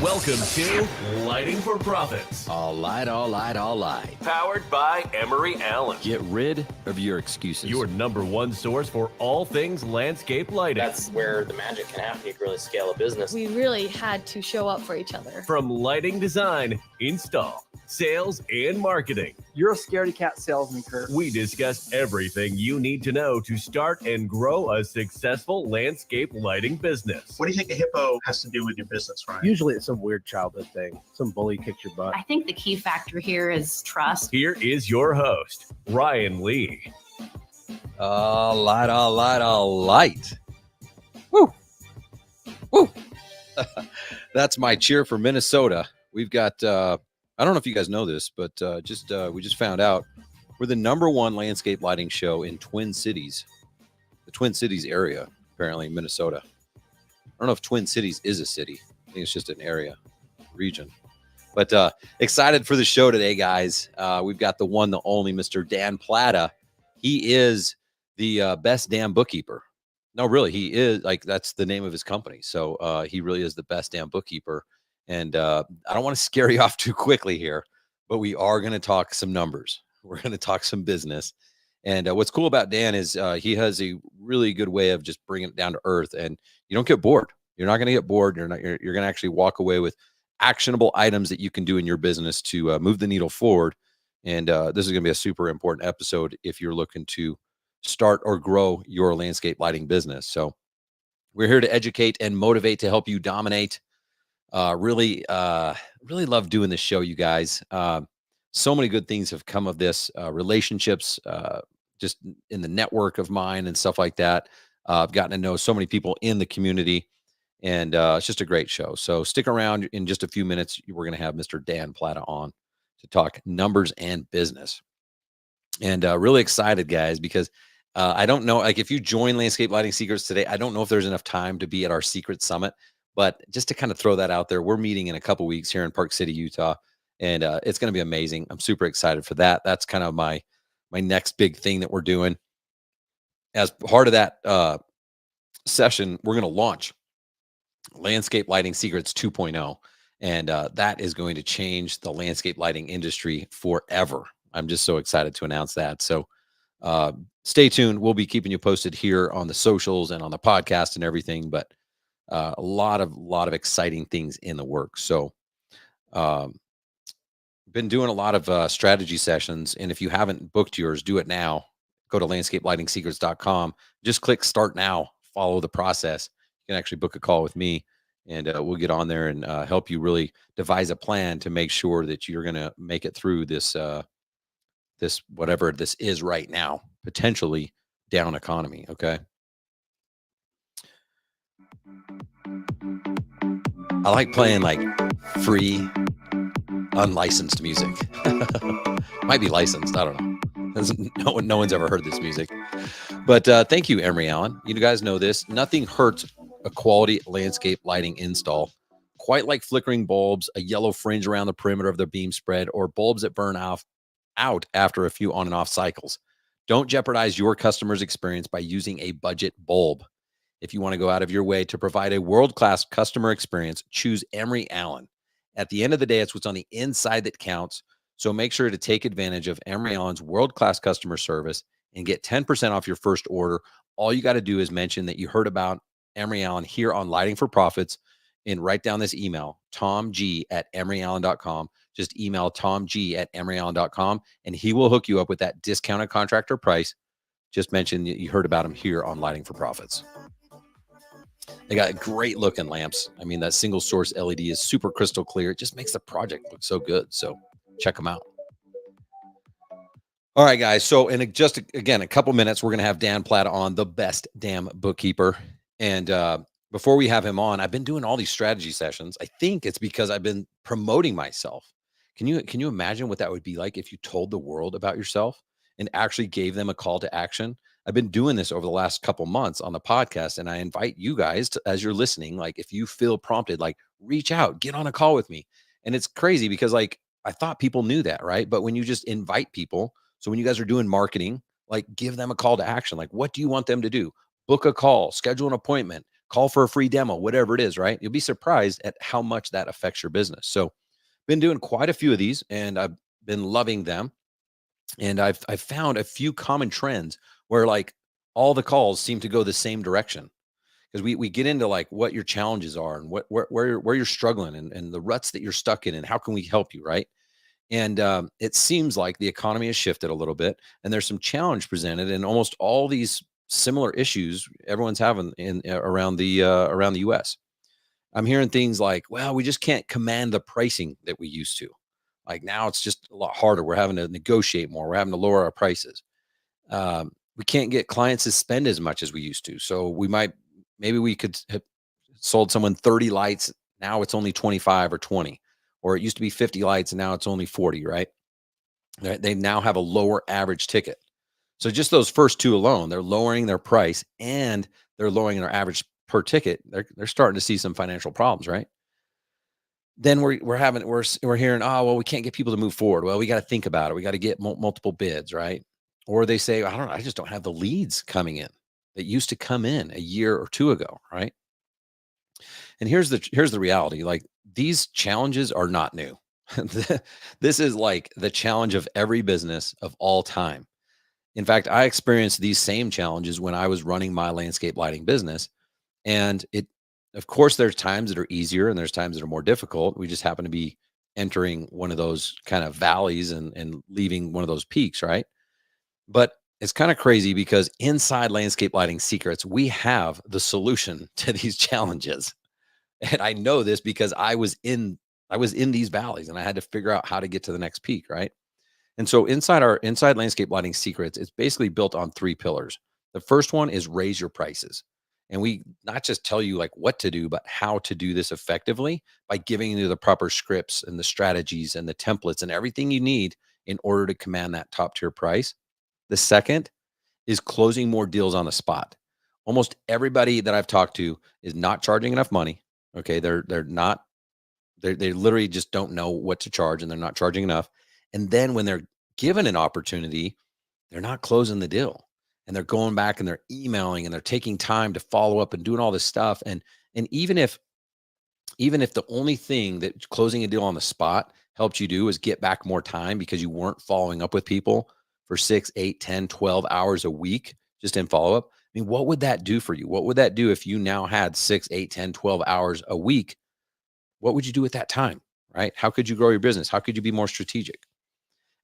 Welcome to Lighting for Profits. All light. Powered by Emery Allen. Get rid of your excuses. Your number one source for all things landscape lighting. That's where the magic can happen. You can really scale a business. We really had to show up for each other. From lighting design, install, sales, and marketing. You're a scaredy cat salesman, Kurt. We discuss everything you need to know to start and grow a successful landscape lighting business. What do you think a hippo has to do with your business, Ryan? Usually it's some weird childhood thing. Some bully kicked your butt. I think the key factor here is trust. Here is your host, Ryan Lee. All light. Woo. That's my cheer for Minnesota. We've got, I don't know if you guys know this, but we just found out we're the number one landscape lighting show in Twin Cities, the Twin Cities area, apparently in Minnesota. I don't know if Twin Cities is a city. I think it's just an area, region. But excited for the show today, guys. We've got the one, the only Mr. Dan Platta. He is the best damn bookkeeper. No, really, he is. Like, that's the name of his company. So he really is the best damn bookkeeper. And I don't want to scare you off too quickly here, but we are going to talk some numbers. We're going to talk some business. And what's cool about Dan is he has a really good way of just bringing it down to earth. And you don't get bored. You're not going to get bored. You're going to actually walk away with actionable items that you can do in your business to move the needle forward. And this is going to be a super important episode if you're looking to start or grow your landscape lighting business. So we're here to educate and motivate to help you dominate. Really love doing this show, you guys. So many good things have come of this, relationships, just in the network of mine and stuff like that. I've gotten to know so many people in the community, and it's just a great show. So stick around. In just a few minutes, we're going to have Mr. Dan Platta on to talk numbers and business. And really excited, guys, because I don't know, like, if you join Landscape Lighting Secrets today, I don't know if there's enough time to be at our Secret Summit, but just to kind of throw that out there, we're meeting in a couple weeks here in Park City, Utah, and it's going to be amazing. I'm super excited for that. That's kind of my next big thing that we're doing. As part of that session, we're going to launch Landscape Lighting Secrets 2.0, and that is going to change the landscape lighting industry forever. I'm just so excited to announce that. So stay tuned. We'll be keeping you posted here on the socials and on the podcast and everything, but a lot of exciting things in the works. So been doing a lot of strategy sessions, and if you haven't booked yours, do it now. Go to landscapelightingsecrets.com. Just click start now. Follow the process. You can actually book a call with me, and we'll get on there and help you really devise a plan to make sure that you're going to make it through this this whatever this is right now, potentially down economy. Okay. I like playing like free, unlicensed music. Might be licensed. I don't know. No one's ever heard this music. But thank you, Emery Allen. You guys know this. Nothing hurts a quality landscape lighting install quite like flickering bulbs, a yellow fringe around the perimeter of the beam spread, or bulbs that burn out after a few on and off cycles. Don't jeopardize your customer's experience by using a budget bulb. If you want to go out of your way to provide a world-class customer experience, choose Emery Allen. At the end of the day, it's what's on the inside that counts. So make sure to take advantage of Emery Allen's world-class customer service and get 10% off your first order. All you got to do is mention that you heard about Emery Allen here on Lighting for Profits and write down this email, tomg@emeryallen.com. Just email tomg@emeryallen.com, and he will hook you up with that discounted contractor price. Just mention that you heard about him here on Lighting for Profits. They got great looking lamps. I mean, that single source LED is super crystal clear. It just makes the project look so good. So check them out. All right, guys. So in just, again, a couple minutes, we're going to have Dan Platta on, the best damn bookkeeper. And before we have him on, I've been doing all these strategy sessions. I think it's because I've been promoting myself. Can you imagine what that would be like if you told the world about yourself and actually gave them a call to action? I've been doing this over the last couple months on the podcast, and I invite you guys to, as you're listening, like, if you feel prompted, like, reach out, get on a call with me. And it's crazy because, like, I thought people knew that, right? But when you just invite people, so when you guys are doing marketing, like, give them a call to action. Like, what do you want them to do? Book a call, schedule an appointment, call for a free demo, whatever it is, right? You'll be surprised at how much that affects your business. So been doing quite a few of these and I've been loving them. And I've found a few common trends where like all the calls seem to go the same direction because we get into like what your challenges are and where you're struggling and the ruts that you're stuck in and how can we help you, right? And it seems like the economy has shifted a little bit and there's some challenge presented and almost all these similar issues everyone's having in around the US. I'm hearing things like, well, we just can't command the pricing that we used to. Like now it's just a lot harder. We're having to negotiate more. We're having to lower our prices. We can't get clients to spend as much as we used to. So maybe we could have sold someone 30 lights. Now it's only 25 or 20, or it used to be 50 lights and now it's only 40, right? They now have a lower average ticket. So just those first two alone, they're lowering their price and they're lowering their average per ticket. They're starting to see some financial problems, right? Then we're hearing, oh, well, we can't get people to move forward. Well, we got to think about it. We got to get multiple bids, right? Or they say, I don't know, I just don't have the leads coming in that used to come in a year or two ago, right? And here's the reality. Like these challenges are not new. This is like the challenge of every business of all time. In fact, I experienced these same challenges when I was running my landscape lighting business. And of course, there's times that are easier and there's times that are more difficult. We just happen to be entering one of those kind of valleys and leaving one of those peaks, right? But it's kind of crazy because inside Landscape Lighting Secrets, we have the solution to these challenges. And I know this because I was in these valleys and I had to figure out how to get to the next peak, right? And so inside Landscape Lighting Secrets, it's basically built on three pillars. The first one is raise your prices. And we not just tell you like what to do, but how to do this effectively by giving you the proper scripts and the strategies and the templates and everything you need in order to command that top tier price. The second is closing more deals on the spot. Almost everybody that I've talked to is not charging enough money. Okay. They literally just don't know what to charge and they're not charging enough. And then when they're given an opportunity, they're not closing the deal. And they're going back and they're emailing and they're taking time to follow up and doing all this stuff. And even if the only thing that closing a deal on the spot helped you do is get back more time because you weren't following up with people for 6, 8, 10, 12 hours a week just in follow up. I mean, what would that do for you? What would that do if you now had 6, 8, 10, 12 hours a week? What would you do at that time, right? How could you grow your business? How could you be more strategic?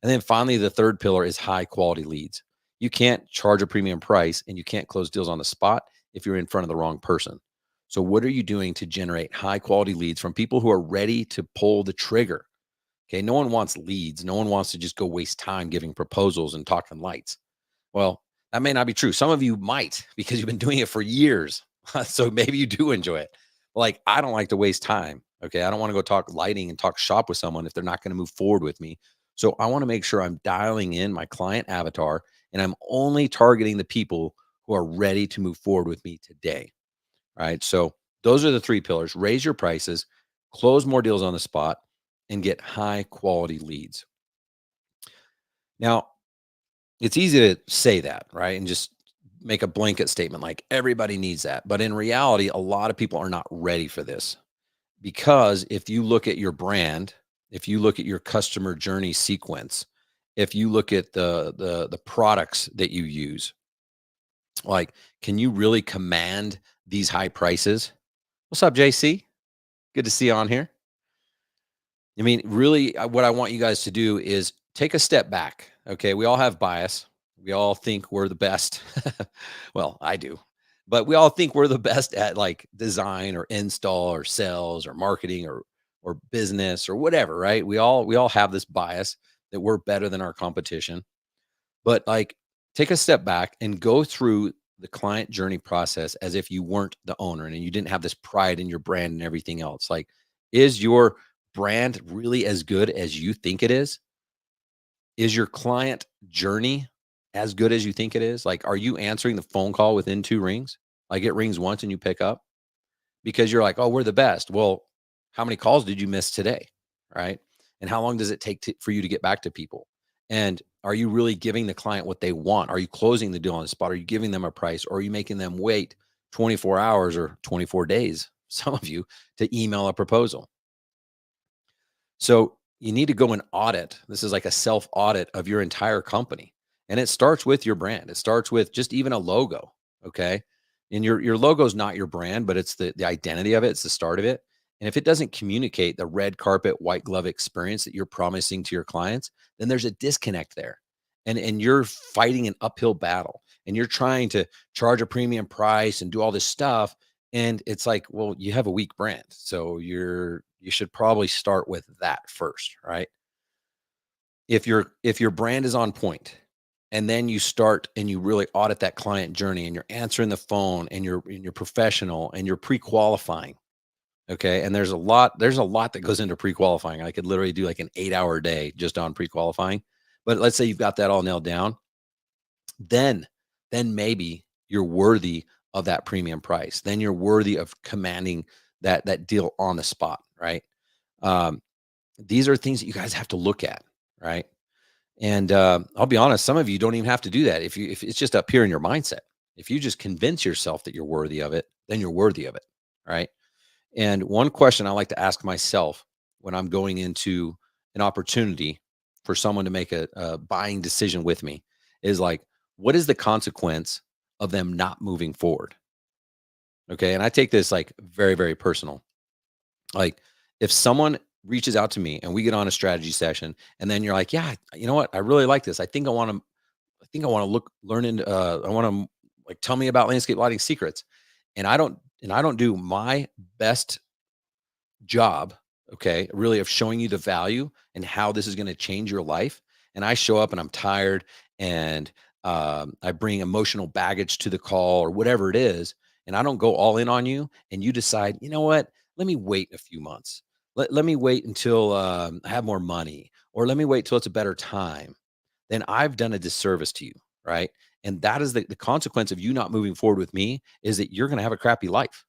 And then finally, the third pillar is high quality leads. You can't charge a premium price and you can't close deals on the spot if you're in front of the wrong person. So what are you doing to generate high quality leads from people who are ready to pull the trigger? Okay. No one wants leads. No one wants to just go waste time giving proposals and talking lights. Well, that may not be true. Some of you might because you've been doing it for years. So maybe you do enjoy it. Like I don't like to waste time. Okay. I don't want to go talk lighting and talk shop with someone if they're not going to move forward with me. So I want to make sure I'm dialing in my client avatar and I'm only targeting the people who are ready to move forward with me today. Right. So those are the three pillars: raise your prices, close more deals on the spot, and get high quality leads. Now, it's easy to say that, right? And just make a blanket statement like everybody needs that. But in reality, a lot of people are not ready for this because if you look at your brand, if you look at your customer journey sequence, if you look at the products that you use, like, can you really command these high prices? What's up, JC? Good to see you on here. I mean, really, what I want you guys to do is take a step back. Okay. We all have bias. We all think we're the best. Well, I do, but we all think we're the best at like design or install or sales or marketing or business or whatever, right? We all have this bias that we're better than our competition. But like take a step back and go through the client journey process as if you weren't the owner and you didn't have this pride in your brand and everything else. Like, is your brand really as good as you think it is? Is your client journey as good as you think it is? Like, are you answering the phone call within 2 rings? Like it rings once and you pick up because you're like, oh, we're the best. Well, how many calls did you miss today? Right. And how long does it take for you to get back to people? And are you really giving the client what they want? Are you closing the deal on the spot? Are you giving them a price or are you making them wait 24 hours or 24 days, some of you, to email a proposal. So you need to go and audit. This is like a self audit of your entire company. And it starts with your brand. It starts with just even a logo. Okay. And your logo is not your brand, but it's the identity of it. It's the start of it. And if it doesn't communicate the red carpet, white glove experience that you're promising to your clients, then there's a disconnect there. And you're fighting an uphill battle, and you're trying to charge a premium price and do all this stuff. And it's like, well, you have a weak brand. So you should probably start with that first, right? If your brand is on point, and then you start and you really audit that client journey, and you're answering the phone, and you're professional, and you're pre-qualifying. Okay. And there's a lot that goes into pre-qualifying. I could literally do like an 8-hour day just on pre-qualifying. But let's say you've got that all nailed down. Then maybe you're worthy of that premium price. Then you're worthy of commanding that deal on the spot, right? These are things that you guys have to look at, right? And I'll be honest, some of you don't even have to do that. If it's just up here in your mindset. If you just convince yourself that you're worthy of it, then you're worthy of it, right? And one question I like to ask myself when I'm going into an opportunity for someone to make a buying decision with me is like, what is the consequence of them not moving forward? Okay. And I take this like very, very personal. Like, if someone reaches out to me and we get on a strategy session, and then you're like, yeah, you know what? I really like this. I think I want to learn into, I want to like, tell me about landscape lighting secrets. And I don't do my best job, okay, really, of showing you the value and how this is going to change your life. And I show up and I'm tired, and I bring emotional baggage to the call or whatever it is. And I don't go all in on you, and you decide, you know what, let me wait a few months. Let me wait until I have more money, or let me wait till it's a better time. Then I've done a disservice to you, right? And that is the consequence of you not moving forward with me, is that you're going to have a crappy life.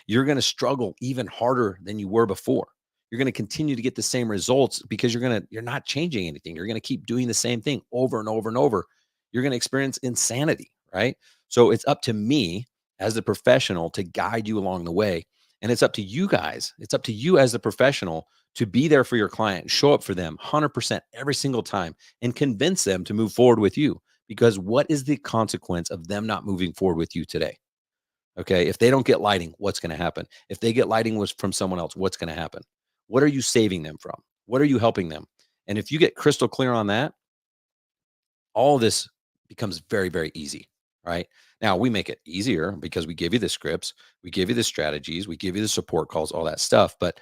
You're going to struggle even harder than you were before. You're going to continue to get the same results because you're not changing anything. You're going to keep doing the same thing over and over and over. You're going to experience insanity, right? So it's up to me as the professional to guide you along the way. And it's up to you guys. It's up to you as the professional to be there for your client, show up for them 100% every single time, and convince them to move forward with you. Because what is the consequence of them not moving forward with you today? Okay. If they don't get lighting, what's going to happen? If they get lighting from someone else, what's going to happen? What are you saving them from? What are you helping them? And if you get crystal clear on that, all this becomes very, very easy, right? Now, we make it easier because we give you the scripts, we give you the strategies, we give you the support calls, all that stuff. But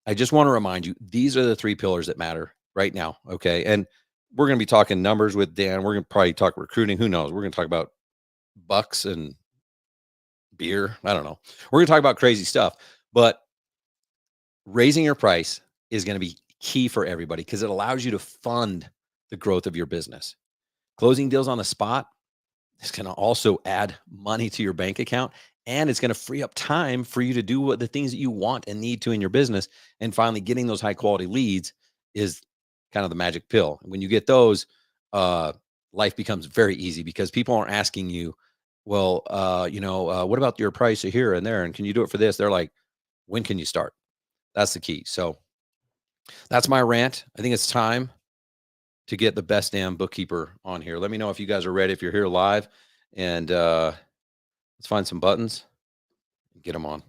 I just want to remind you, these are the 3 pillars that matter right now. Okay. And we're going to be talking numbers with Dan. We're going to probably talk recruiting. Who knows? We're going to talk about bucks and beer. I don't know. We're going to talk about crazy stuff, but raising your price is going to be key for everybody because it allows you to fund the growth of your business. Closing deals on the spot is going to also add money to your bank account, and it's going to free up time for you to do the things that you want and need to in your business. And finally, getting those high quality leads is kind of the magic pill. And when you get those, life becomes very easy because people aren't asking you, well, what about your price here and there? And can you do it for this? They're like, when can you start? That's the key. So that's my rant. I think it's time to get the best damn bookkeeper on here. Let me know if you guys are ready, if you're here live, and let's find some buttons and get them on.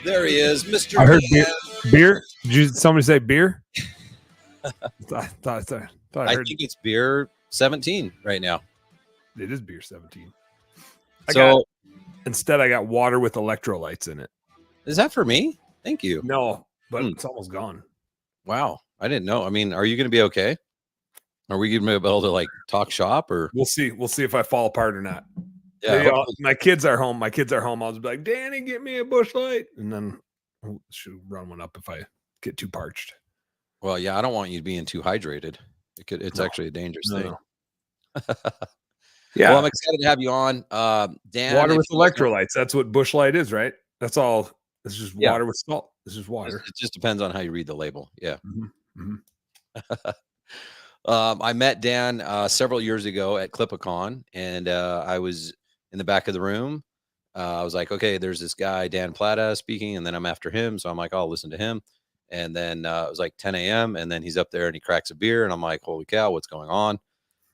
There he is, Mr. I heard Dan. beer. Did somebody say beer? I think it's beer 17 right now. It is beer 17. Instead, I got water with electrolytes in it. Is that for me? Thank you. No, but it's almost gone. Wow. I didn't know. I mean, are you going to be okay? Are we going to be able to like talk shop, or we'll see? We'll see if I fall apart or not. Yeah. My kids are home. I'll just be like, Danny, get me a Busch Light. And then I'll run one up if I get too parched. Well, yeah, I don't want you being too hydrated. It's No. actually a dangerous No, thing. no. Yeah. Well, I'm excited to have you on, Dan. Water if with you guys know- electrolytes. That's what Bush Light is, right? That's all. It's just Yeah. water with salt. It's just water. It just depends on how you read the label. Yeah. Mhm, mhm. I met Dan several years ago at Clipicon, and I was in the back of the room. I was like, okay, there's this guy, Dan Platta, speaking, and then I'm after him. So I'm like, I'll listen to him. And then it was like 10 a.m. And then he's up there and he cracks a beer. And I'm like, holy cow, what's going on?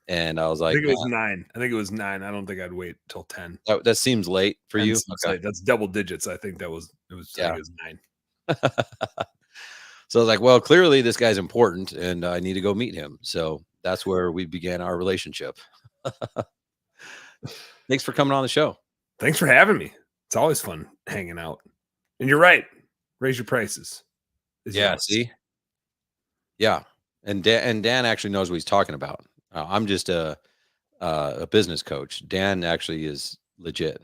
And I was I like, think it was 9. I think it was 9. I don't think I'd wait till 10. that seems late for 10 you. seems Okay. late. That's double digits. I think that was it was. I think it was 9. So I was like, well, clearly this guy's important and I need to go meet him. So that's where we began our relationship. Thanks for coming on the show. Thanks for having me. It's always fun hanging out. And you're right. Raise your prices. Is Yeah. yours. See? Yeah. And Dan actually knows what he's talking about. I'm just a business coach. Dan actually is legit.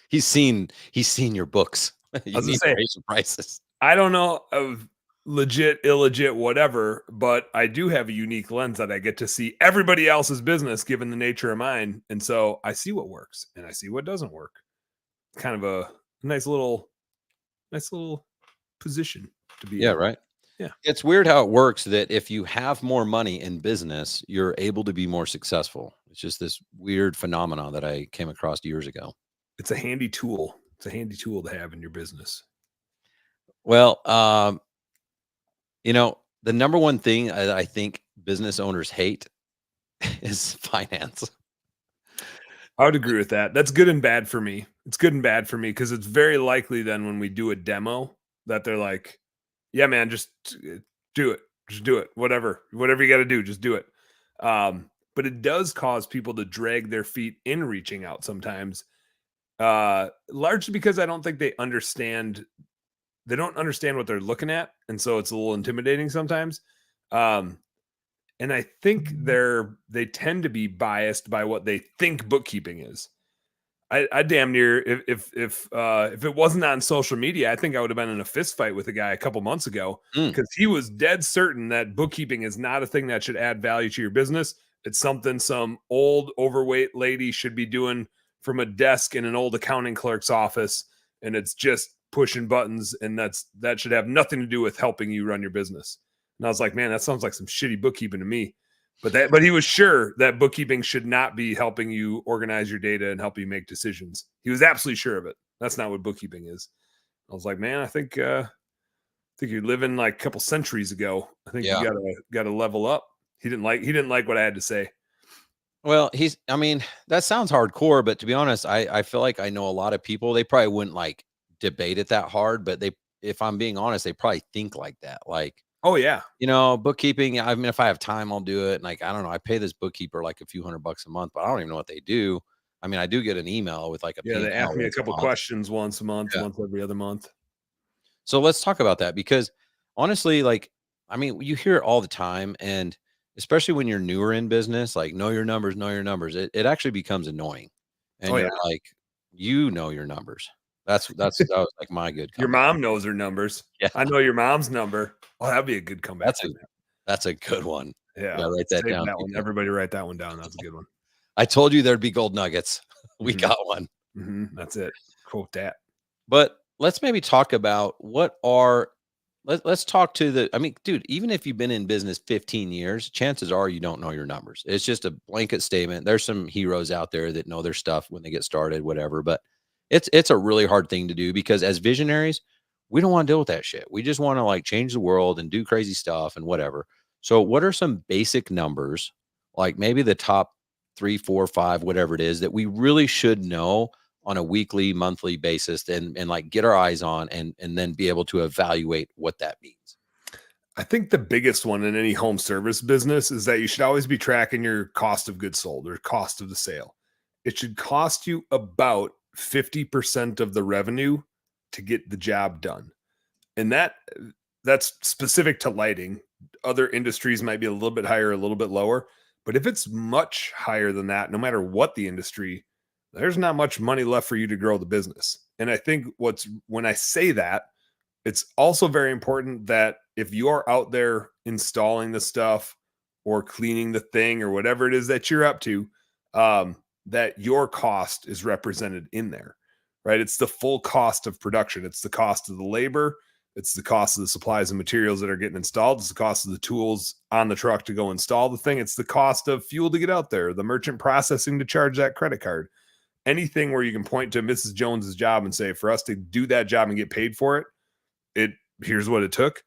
He's seen your books. You was gonna need say- to raise your prices. I don't know of legit, illegit, whatever, but I do have a unique lens that I get to see everybody else's business given the nature of mine. And so I see what works and I see what doesn't work. Kind of a nice little position to be Yeah, in. right. Yeah. It's weird how it works that if you have more money in business, you're able to be more successful. It's just this weird phenomenon that I came across years ago. It's a handy tool. It's a handy tool to have in your business. Well, the number one thing I think business owners hate is finance. I would agree with that. That's good and bad for me. It's good and bad for me because it's very likely then when we do a demo that they're like, yeah, man, just do it. Just do it. Whatever you got to do, just do it. But it does cause people to drag their feet in reaching out sometimes, largely because I don't think they understand. They don't understand what they're looking at. And so it's a little intimidating sometimes. And I think they tend to be biased by what they think bookkeeping is. I damn near if it wasn't on social media, I think I would have been in a fist fight with a guy a couple months ago because he was dead certain that bookkeeping is not a thing that should add value to your business. It's something some old overweight lady should be doing from a desk in an old accounting clerk's office, and it's just pushing buttons, and that should have nothing to do with helping you run your business. And I was like, man, that sounds like some shitty bookkeeping to me. But he was sure that bookkeeping should not be helping you organize your data and help you make decisions. He was absolutely sure of it. That's not what bookkeeping is. I was like, man, I think you're living like a couple centuries ago. I think you gotta level up. He didn't like what I had to say. Well, that sounds hardcore, but to be honest, I feel like I know a lot of people. They probably wouldn't like debate it that hard, but if I'm being honest, they probably think like that. Like, oh yeah, bookkeeping. I mean, if I have time, I'll do it. And like, I don't know, I pay this bookkeeper like a few $100 a month, but I don't even know what they do. I mean, I do get an email with like they ask me a couple questions once a month, once every other month. So let's talk about that because honestly, like, I mean, you hear it all the time, and especially when you're newer in business, like know your numbers. It actually becomes annoying, and you're like, you know your numbers. That was like my good comeback. Your mom knows her numbers. Yeah. I know your mom's number. Oh, that'd be a good comeback. That's a good one. Yeah, write that down. That one. Everybody write that one down. That's a good one. I told you there'd be gold nuggets. We got one. That's it. Quote that. But let's maybe talk about let's talk to dude, even if you've been in business 15 years, chances are you don't know your numbers. It's just a blanket statement. There's some heroes out there that know their stuff when they get started, whatever. But it's a really hard thing to do because as visionaries, we don't want to deal with that shit. We just want to like change the world and do crazy stuff and whatever. So what are some basic numbers, like maybe the top 3, 4, 5, whatever it is that we really should know on a weekly, monthly basis and like get our eyes on and then be able to evaluate what that means? I think the biggest one in any home service business is that you should always be tracking your cost of goods sold or cost of the sale. It should cost you about 50% of the revenue to get the job done. And that's specific to lighting. Other industries might be a little bit higher, a little bit lower. But if it's much higher than that, no matter what the industry, there's not much money left for you to grow the business. And I think when I say that, it's also very important that if you are out there installing the stuff or cleaning the thing or whatever it is that you're up to, that your cost is represented in there, right? It's the full cost of production. It's the cost of the labor. It's the cost of the supplies and materials that are getting installed. It's the cost of the tools on the truck to go install the thing. It's the cost of fuel to get out there, the merchant processing to charge that credit card. Anything where you can point to Mrs. Jones's job and say, for us to do that job and get paid for it, here's what it took.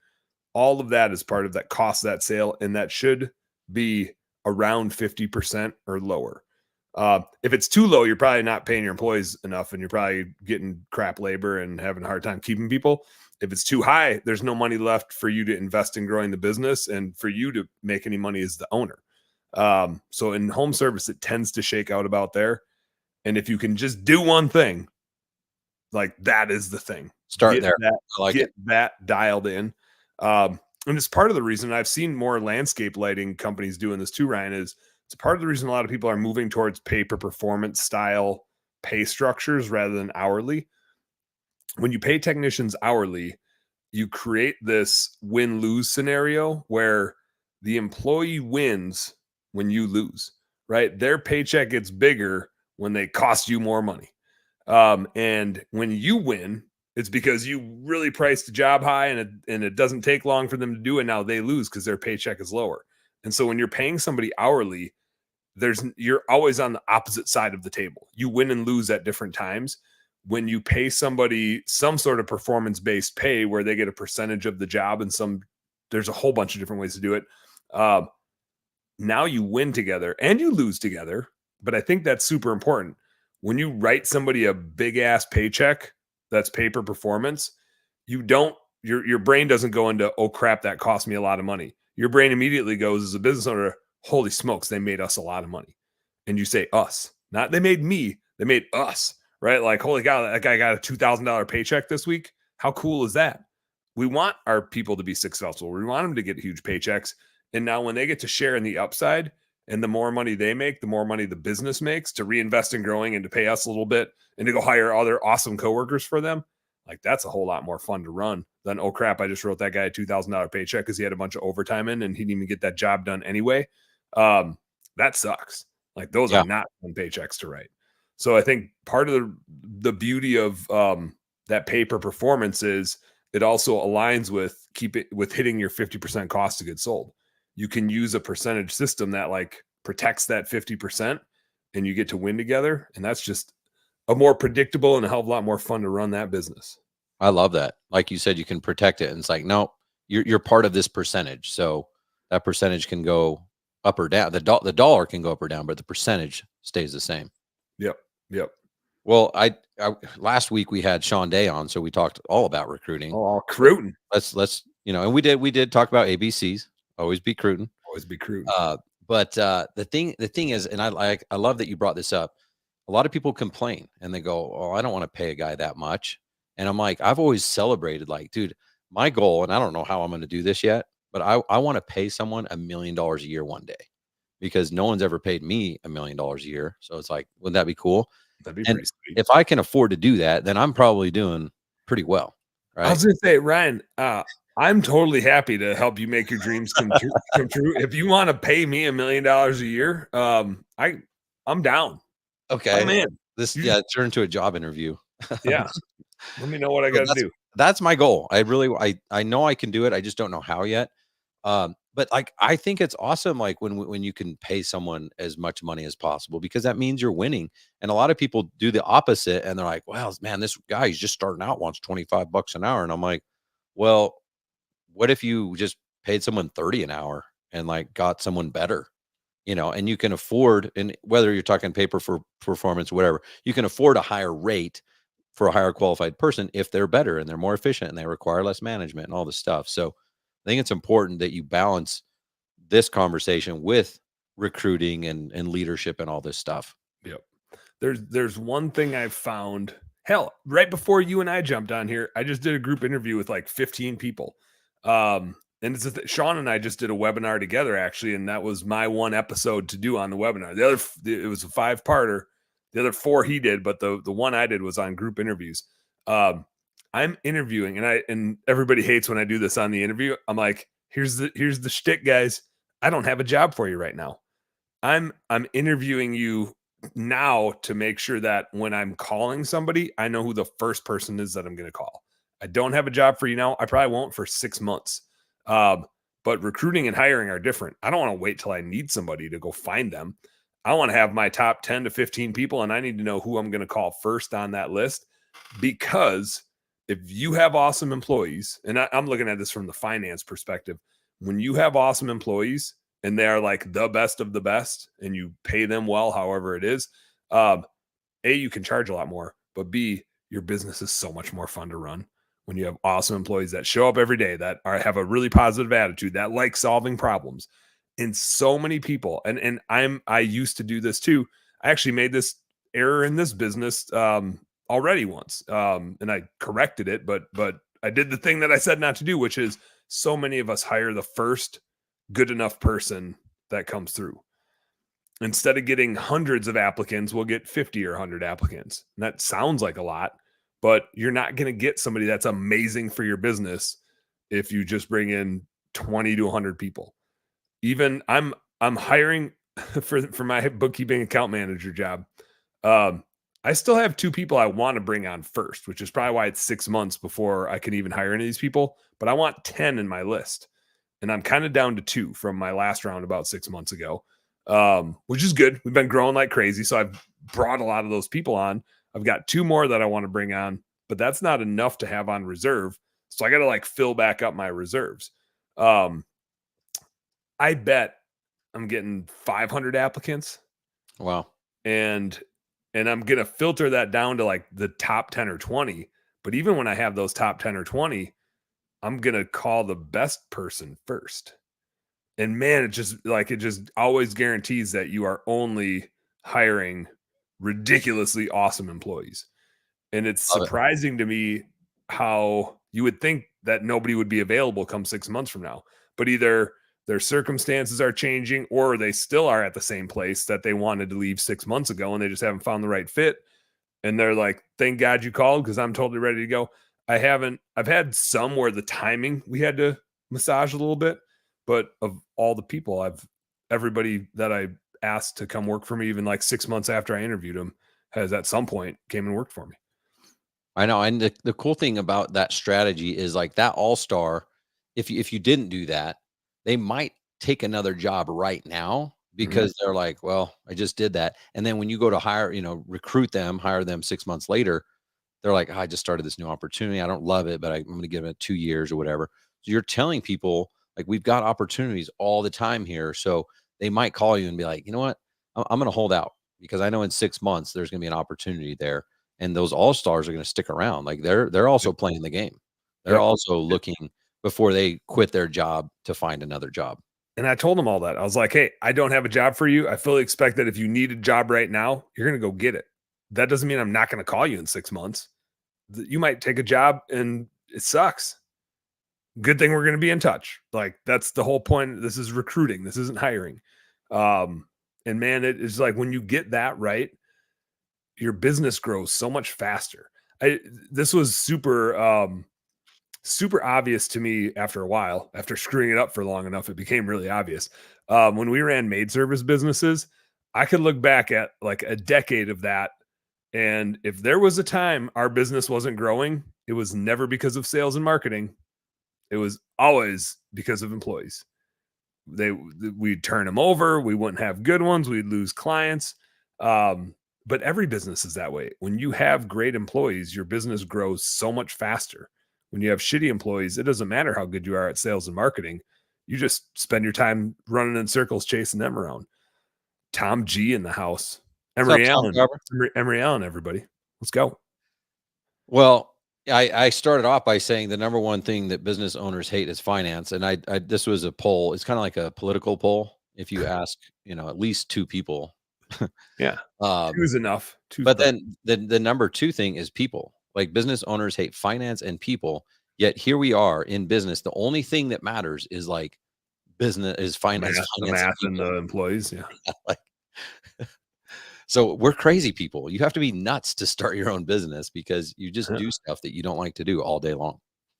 All of that is part of that cost of that sale, and that should be around 50% or lower. If it's too low, you're probably not paying your employees enough, and you're probably getting crap labor and having a hard time keeping people. If it's too high, there's no money left for you to invest in growing the business and for you to make any money as the owner. So in home service, it tends to shake out about there. And if you can just do one thing, like that is the thing. Start there. I like get it. that dialed in. And it's part of the reason I've seen more landscape lighting companies doing this too, Ryan, is it's part of the reason a lot of people are moving towards pay per performance style pay structures rather than hourly. When you pay technicians hourly, you create this win-lose scenario where the employee wins when you lose, right? Their paycheck gets bigger when they cost you more money. And when you win, it's because you really priced the job high and it doesn't take long for them to do it. Now they lose because their paycheck is lower. And so when you're paying somebody hourly, you're always on the opposite side of the table. You win and lose at different times. When you pay somebody some sort of performance-based pay where they get a percentage of the job, and there's a whole bunch of different ways to do it. Now you win together and you lose together. But I think that's super important. When you write somebody a big ass paycheck that's pay per performance, your brain doesn't go into, oh crap, that cost me a lot of money. Your brain immediately goes, as a business owner, holy smokes, they made us a lot of money. And you say us, not they made me, they made us. Right? Like, holy cow, that guy got a $2,000 paycheck this week. How cool is that? We want our people to be successful. We want them to get huge paychecks. And now when they get to share in the upside, and the more money they make, the more money the business makes to reinvest in growing and to pay us a little bit and to go hire other awesome coworkers for them, like that's a whole lot more fun to run than, oh crap, I just wrote that guy a $2,000 paycheck because he had a bunch of overtime in and he didn't even get that job done anyway. That sucks. Like those are not fun paychecks to write. So I think part of the beauty of that pay per performance is it also aligns with hitting your 50% cost of goods sold. You can use a percentage system that like protects that 50% and you get to win together. And that's just a more predictable and a hell of a lot more fun to run that business. I love that. Like you said, you can protect it. And it's like, no, you're part of this percentage. So that percentage can go up or down. The dollar can go up or down, but the percentage stays the same. Yep. Well, I last week we had Sean Day on, so we talked all about recruiting. Oh, recruiting. Let's and we did talk about ABCs. Always be recruiting. Always be recruiting. But the thing is, and I love that you brought this up. A lot of people complain and they go, "Oh, I don't want to pay a guy that much." And I'm like, I've always celebrated, like, dude, my goal, and I don't know how I'm going to do this yet, but I want to pay someone $1 million a year one day. Because no one's ever paid me $1 million a year. So it's like, wouldn't that be cool? That'd be pretty sweet. If I can afford to do that, then I'm probably doing pretty well. Right. I was going to say, Ryan, I'm totally happy to help you make your dreams come true. If you want to pay me $1 million a year, I'm down. Okay. I'm in. Turn into a job interview. Yeah. Let me know what I got to do. That's my goal. I know I can do it. I just don't know how yet. But like, I think it's awesome. Like when you can pay someone as much money as possible, because that means you're winning. And a lot of people do the opposite. And they're like, well, man, this guy, he's just starting out, wants $25 an hour. And I'm like, well, what if you just paid someone 30 an hour and like got someone better, and you can afford, and whether you're talking paper for performance, whatever, you can afford a higher rate for a higher qualified person if they're better and they're more efficient and they require less management and all this stuff. So I think it's important that you balance this conversation with recruiting and leadership and all this stuff. Yep. There's one thing I've found. Hell, right before you and I jumped on here, I just did a group interview with like 15 people. And Sean and I just did a webinar together, actually, and that was my one episode to do on the webinar. It was a 5-parter. The other 4 he did, but the one I did was on group interviews. I'm interviewing, and everybody hates when I do this on the interview. I'm like, here's the shtick, guys. I don't have a job for you right now. I'm interviewing you now to make sure that when I'm calling somebody, I know who the first person is that I'm going to call. I don't have a job for you now. I probably won't for 6 months. But recruiting and hiring are different. I don't want to wait till I need somebody to go find them. I want to have my top 10 to 15 people, and I need to know who I'm going to call first on that list, because if you have awesome employees, and I'm looking at this from the finance perspective, when you have awesome employees and they are like the best of the best and you pay them well, however it is, A, you can charge a lot more, but B, your business is so much more fun to run when you have awesome employees that show up every day, that have a really positive attitude, that like solving problems. And so many people, and I used to do this too. I actually made this error in this business already once, and I corrected it, but I did the thing that I said not to do, which is so many of us hire the first good enough person that comes through. Instead of getting hundreds of applicants, we'll get 50 or 100 applicants. And that sounds like a lot, but you're not going to get somebody that's amazing for your business if you just bring in 20 to 100 people. Even I'm hiring for my bookkeeping account manager job. I still have 2 people I want to bring on first, which is probably why it's 6 months before I can even hire any of these people. But I want 10 in my list. And I'm kind of down to 2 from my last round about 6 months ago, which is good. We've been growing like crazy. So I've brought a lot of those people on. I've got 2 more that I want to bring on, but that's not enough to have on reserve. So I got to like fill back up my reserves. I bet I'm getting 500 applicants. Wow. And I'm going to filter that down to like the top 10 or 20. But even when I have those top 10 or 20, I'm going to call the best person first. And man, it just always guarantees that you are only hiring ridiculously awesome employees. And it's surprising to me how you would think that nobody would be available come 6 months from now, but either their circumstances are changing or they still are at the same place that they wanted to leave 6 months ago and they just haven't found the right fit. And they're like, thank God you called because I'm totally ready to go. I've had some where the timing we had to massage a little bit, but of all the people, everybody that I asked to come work for me, even like 6 months after I interviewed them, has at some point came and worked for me. I know. And the cool thing about that strategy is like that all-star, if you didn't do that, they might take another job right now because they're like, well, I just did that. And then when you go to hire, recruit them, hire them 6 months later, they're like, I just started this new opportunity. I don't love it, but I'm going to give it 2 years or whatever. So you're telling people like, we've got opportunities all the time here. So they might call you and be like, you know what, I'm going to hold out because I know in 6 months there's going to be an opportunity there. And those all-stars are going to stick around. Like they're also playing the game. They're also looking before they quit their job to find another job. And I told them all that. I was like, hey, I don't have a job for you. I fully expect that if you need a job right now, you're going to go get it. That doesn't mean I'm not going to call you in 6 months. You might take a job and it sucks. Good thing we're going to be in touch. Like that's the whole point. This is recruiting. This isn't hiring. And man, it is like when you get that right, your business grows so much faster. This was super obvious to me after a while. After screwing it up for long enough, it became really obvious. When we ran maid service businesses, I could look back at like a decade of that. And if there was a time our business wasn't growing, it was never because of sales and marketing. It was always because of employees. We'd turn them over. We wouldn't have good ones. We'd lose clients. But every business is that way. When you have great employees, your business grows so much faster. When you have shitty employees, it doesn't matter how good you are at sales and marketing. You just spend your time running in circles, chasing them around. Tom G in the house. Emory Allen, everybody. Let's go. Well, I started off by saying the number one thing that business owners hate is finance. And I this was a poll. It's kind of like a political poll. If you ask, at least 2 people. Yeah. 2 is enough. But then the number 2 thing is people. Like business owners hate finance and people. Yet here we are in business. The only thing that matters is like business is finance, the math and the employees. Yeah. So we're crazy people. You have to be nuts to start your own business because you just do stuff that you don't like to do all day long.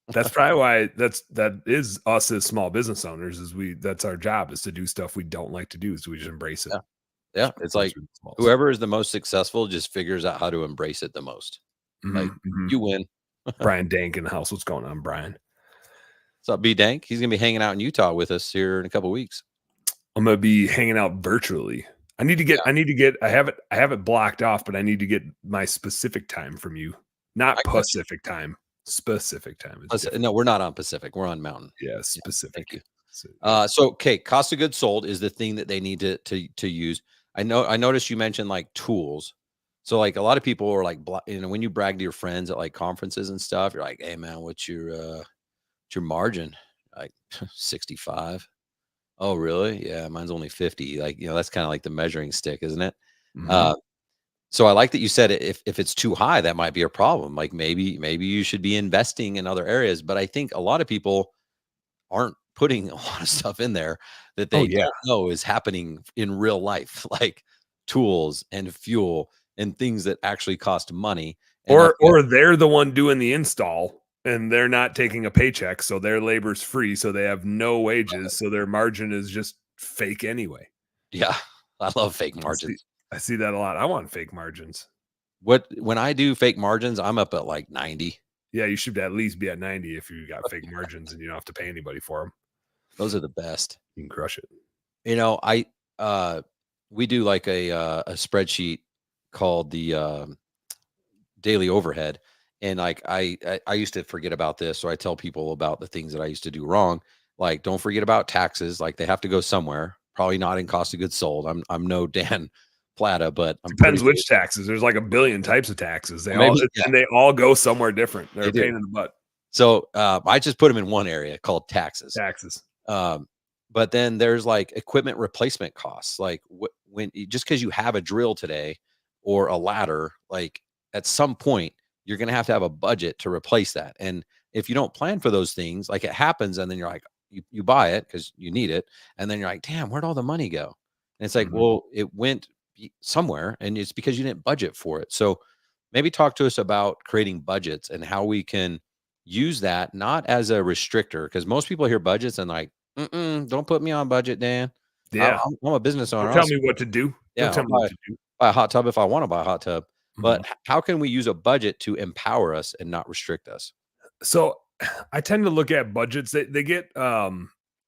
That's probably why that is us as small business owners. That's our job, is to do stuff we don't like to do. So we just embrace it. Yeah. It's like whoever is the most successful just figures out how to embrace it the most. Like you win. Brian Dank in the house. What's going on, Brian? What's up, B Dank? He's gonna be hanging out in Utah with us here in a couple of weeks. I'm gonna be hanging out virtually. I have it blocked off, but I need to get my specific time from you. Not Pacific time. Specific time. No, we're not on Pacific. We're on Mountain. Yeah, specific. Thank you. So okay, cost of goods sold is the thing that they need to use. I noticed you mentioned like tools. So like a lot of people are like, when you brag to your friends at like conferences and stuff, you're like, hey man, what's your margin? Like 65. Oh, really? Yeah, mine's only 50. Like, that's kind of like the measuring stick, isn't it? So I like that you said if it's too high, that might be a problem. Like maybe you should be investing in other areas. But I think a lot of people aren't putting a lot of stuff in there that they don't know is happening in real life, like tools and fuel and things that actually cost money. Or they're the one doing the install and they're not taking a paycheck, so their labor's free, so they have no wages, so their margin is just fake anyway. Yeah, I love fake margins. I see that a lot. I want fake margins. When I do fake margins, I'm up at like 90. Yeah, you should at least be at 90 if you got fake margins and you don't have to pay anybody for them. Those are the best. You can crush it. We do like a spreadsheet called the daily overhead. And like I used to forget about this, so I tell people about the things that I used to do wrong. Like, don't forget about taxes. Like, they have to go somewhere. Probably not in cost of goods sold. I'm no Dan Platta, but depends which taxes. There's like a billion types of taxes. They all go somewhere different. They're a pain in the butt. So I just put them in one area called taxes. But then there's like equipment replacement costs. Like just because you have a drill today or a ladder, like at some point you're going to have a budget to replace that. And if you don't plan for those things, like it happens, and then you're like, you buy it because you need it. And then you're like, damn, where'd all the money go? And it's like, well, it went somewhere, and it's because you didn't budget for it. So maybe talk to us about creating budgets and how we can use that, not as a restrictor, because most people hear budgets and like, don't put me on budget, Dan. Yeah. I'm a business owner. Don't tell me what to do. Yeah, tell me what to do. Buy a hot tub if I want to buy a hot tub. But how can we use a budget to empower us and not restrict us? So I tend to look at budgets. They get, I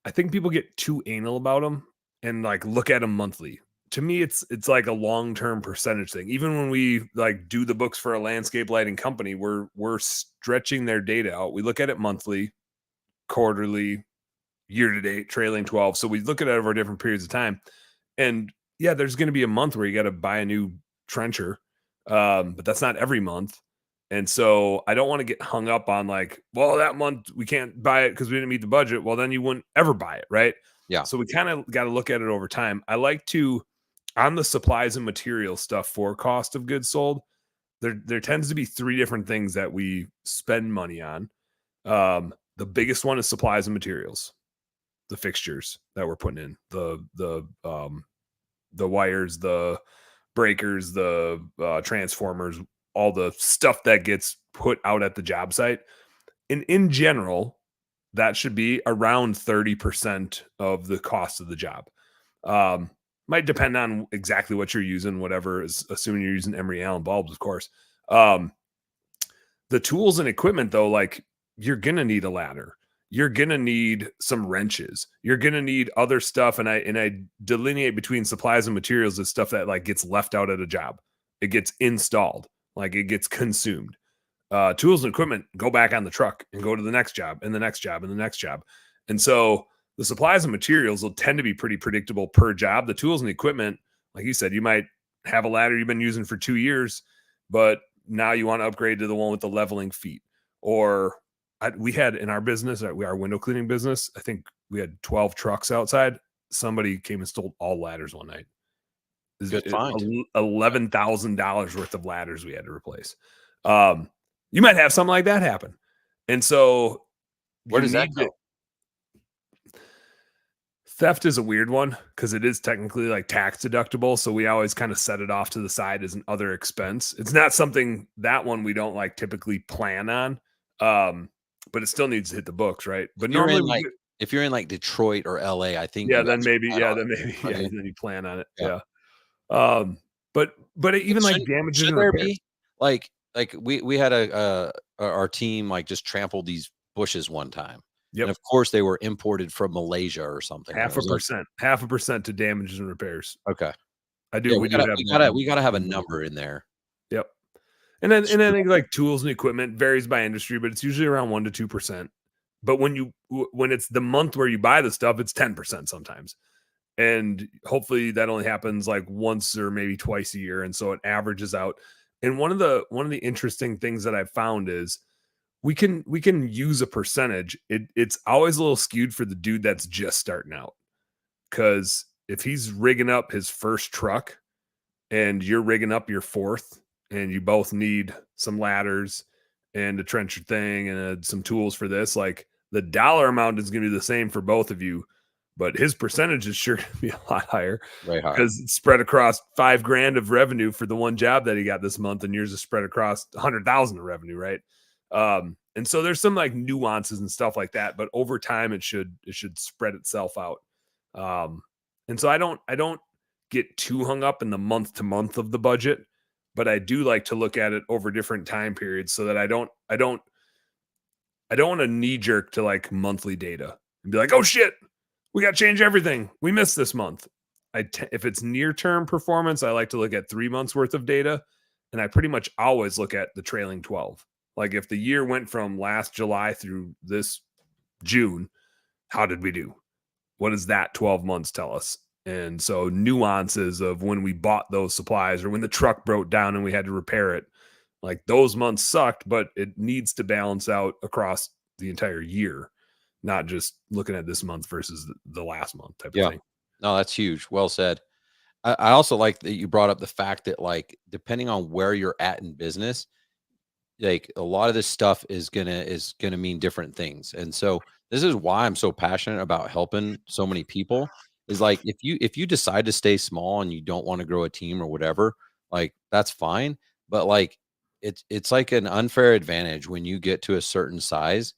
think people get too anal about them and like look at them monthly. To me, it's like a long-term percentage thing. Even when we like do the books for a landscape lighting company, we're stretching their data out. We look at it monthly, quarterly, year to date, trailing 12. So we look at it over different periods of time. And yeah, there's going to be a month where you got to buy a new trencher. But that's not every month. And so I don't want to get hung up on like, well, that month we can't buy it because we didn't meet the budget. Well, then you wouldn't ever buy it, right? Yeah. So we kind of got to look at it over time. I like to, on the supplies and materials stuff for cost of goods sold, there tends to be three different things that we spend money on. The biggest one is supplies and materials, the fixtures that we're putting in, the wires, the breakers, the transformers, all the stuff that gets put out at the job site. And in general, that should be around 30% of the cost of the job. Might depend on exactly what you're using, whatever, is assuming you're using Emery Allen bulbs, of course. The tools and equipment, though, like you're going to need a ladder. You're going to need some wrenches. You're going to need other stuff. And I delineate between supplies and materials as stuff that like gets left out at a job. It gets installed, like it gets consumed. Tools and equipment go back on the truck and go to the next job and the next job and the next job. And so the supplies and materials will tend to be pretty predictable per job. The tools and equipment, like you said, you might have a ladder you've been using for 2 years, but now you want to upgrade to the one with the leveling feet. Or we had in our business, our window cleaning business, I think we had 12 trucks outside. Somebody came and stole all ladders one night. Good find. $11,000 worth of ladders we had to replace. You might have something like that happen. And so where does that go? Theft is a weird one because it is technically like tax deductible. So we always kind of set it off to the side as an other expense. It's not something that one we don't like typically plan on. But it still needs to hit the books, right? But You're normally in like if you're in like Detroit or LA, I think yeah, you then guys maybe plan yeah, on then it. maybe I yeah, mean, then you plan on it. yeah. Yeah. But even like Shouldn't damages should and there repairs. be like we had our team like just trampled these bushes one time. Yep. And of course they were imported from Malaysia or something. And it was like, 0.5% to damages and repairs. okay. I do. Yeah, We do have we gotta have a number in there. Yep. And then like tools and equipment varies by industry, but it's usually around 1 to 2%. But when it's the month where you buy the stuff, it's 10% sometimes. And hopefully that only happens like once or maybe twice a year, and so it averages out. And one of the interesting things that I've found is we can use a percentage. It's always a little skewed for the dude that's just starting out, because if he's rigging up his first truck and you're rigging up your fourth, and you both need some ladders and a trencher thing and some tools for this, like the dollar amount is going to be the same for both of you, but his percentage is sure to be a lot higher, Very high. because it's spread across $5,000 of revenue for the one job that he got this month, and yours is spread across 100,000 of revenue, right? And so there's some like nuances and stuff like that, but over time it should spread itself out. And so I don't get too hung up in the month to month of the budget, but I do like to look at it over different time periods so that I don't want to knee jerk to like monthly data and be like, oh shit, we got to change everything. We missed this month. If it's near term performance, I like to look at 3 months worth of data. And I pretty much always look at the trailing 12. Like if the year went from last July through this June, how did we do? What does that 12 months tell us? And so nuances of when we bought those supplies or when the truck broke down and we had to repair it, like those months sucked, but it needs to balance out across the entire year, not just looking at this month versus the last month type of thing. No, that's huge. Well said. I also like that you brought up the fact that like depending on where you're at in business, like a lot of this stuff is gonna mean different things. And so this is why I'm so passionate about helping so many people. Is like if you decide to stay small and you don't want to grow a team or whatever, like that's fine. But like it's like an unfair advantage when you get to a certain size,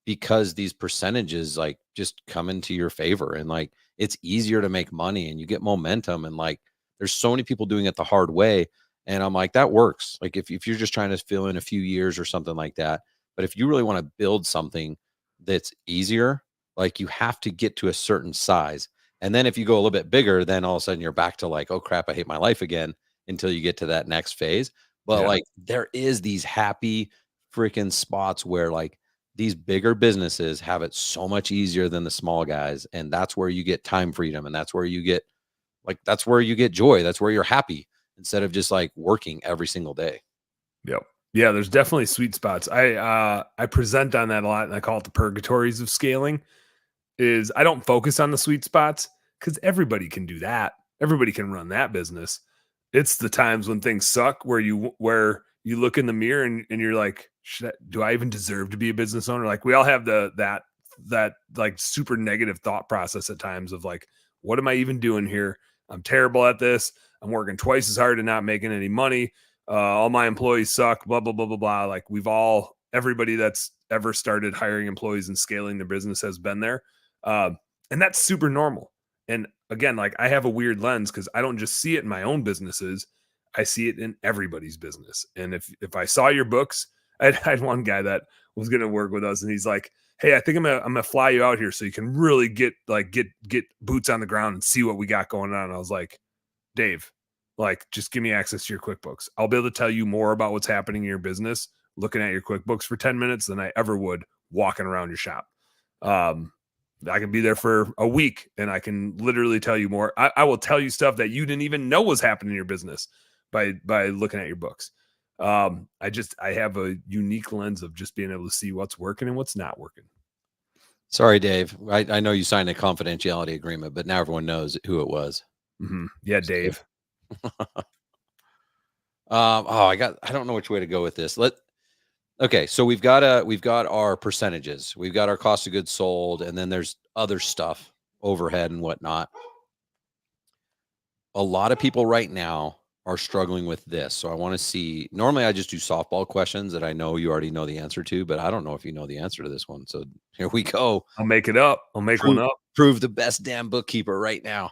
because these percentages like just come into your favor, and like it's easier to make money and you get momentum, and like there's so many people doing it the hard way. And I'm like, that works. Like if you're just trying to fill in a few years or something like that. But if you really want to build something that's easier, like you have to get to a certain size. And then if you go a little bit bigger, then all of a sudden you're back to like, oh crap, I hate my life again, until you get to that next phase. But like there is these happy freaking spots where like these bigger businesses have it so much easier than the small guys. And that's where you get time freedom. And that's where you get joy. That's where you're happy, instead of just like working every single day. Yep. Yeah, there's definitely sweet spots. I present on that a lot, and I call it the purgatories of scaling. Is I don't focus on the sweet spots because everybody can do that. Everybody can run that business. It's the times when things suck where you look in the mirror and you're like, do I even deserve to be a business owner? Like we all have that like super negative thought process at times of like, what am I even doing here? I'm terrible at this. I'm working twice as hard and not making any money. All my employees suck, blah, blah, blah, blah, blah. Like everybody that's ever started hiring employees and scaling their business has been there. And that's super normal. And again, like I have a weird lens because I don't just see it in my own businesses. I see it in everybody's business. And if I saw your books, I had one guy that was going to work with us, and he's like, hey, I think I'm gonna fly you out here so you can really get boots on the ground and see what we got going on. And I was like, Dave, like, just give me access to your QuickBooks. I'll be able to tell you more about what's happening in your business looking at your QuickBooks for 10 minutes than I ever would walking around your shop. I can be there for a week and I can literally tell you more. I will tell you stuff that you didn't even know was happening in your business by looking at your books. I have a unique lens of just being able to see what's working and what's not working. Sorry, Dave. I know you signed a confidentiality agreement, but now everyone knows who it was. Mm-hmm. Yeah, Dave. I don't know which way to go with this. Okay, so we've got our percentages, we've got our cost of goods sold, and then there's other stuff overhead and whatnot. A lot of people right now are struggling with this. So I want to see, normally I just do softball questions that I know you already know the answer to, but I don't know if you know the answer to this one. So here we go. I'll make it up. I'll make one up. Prove the best damn bookkeeper right now.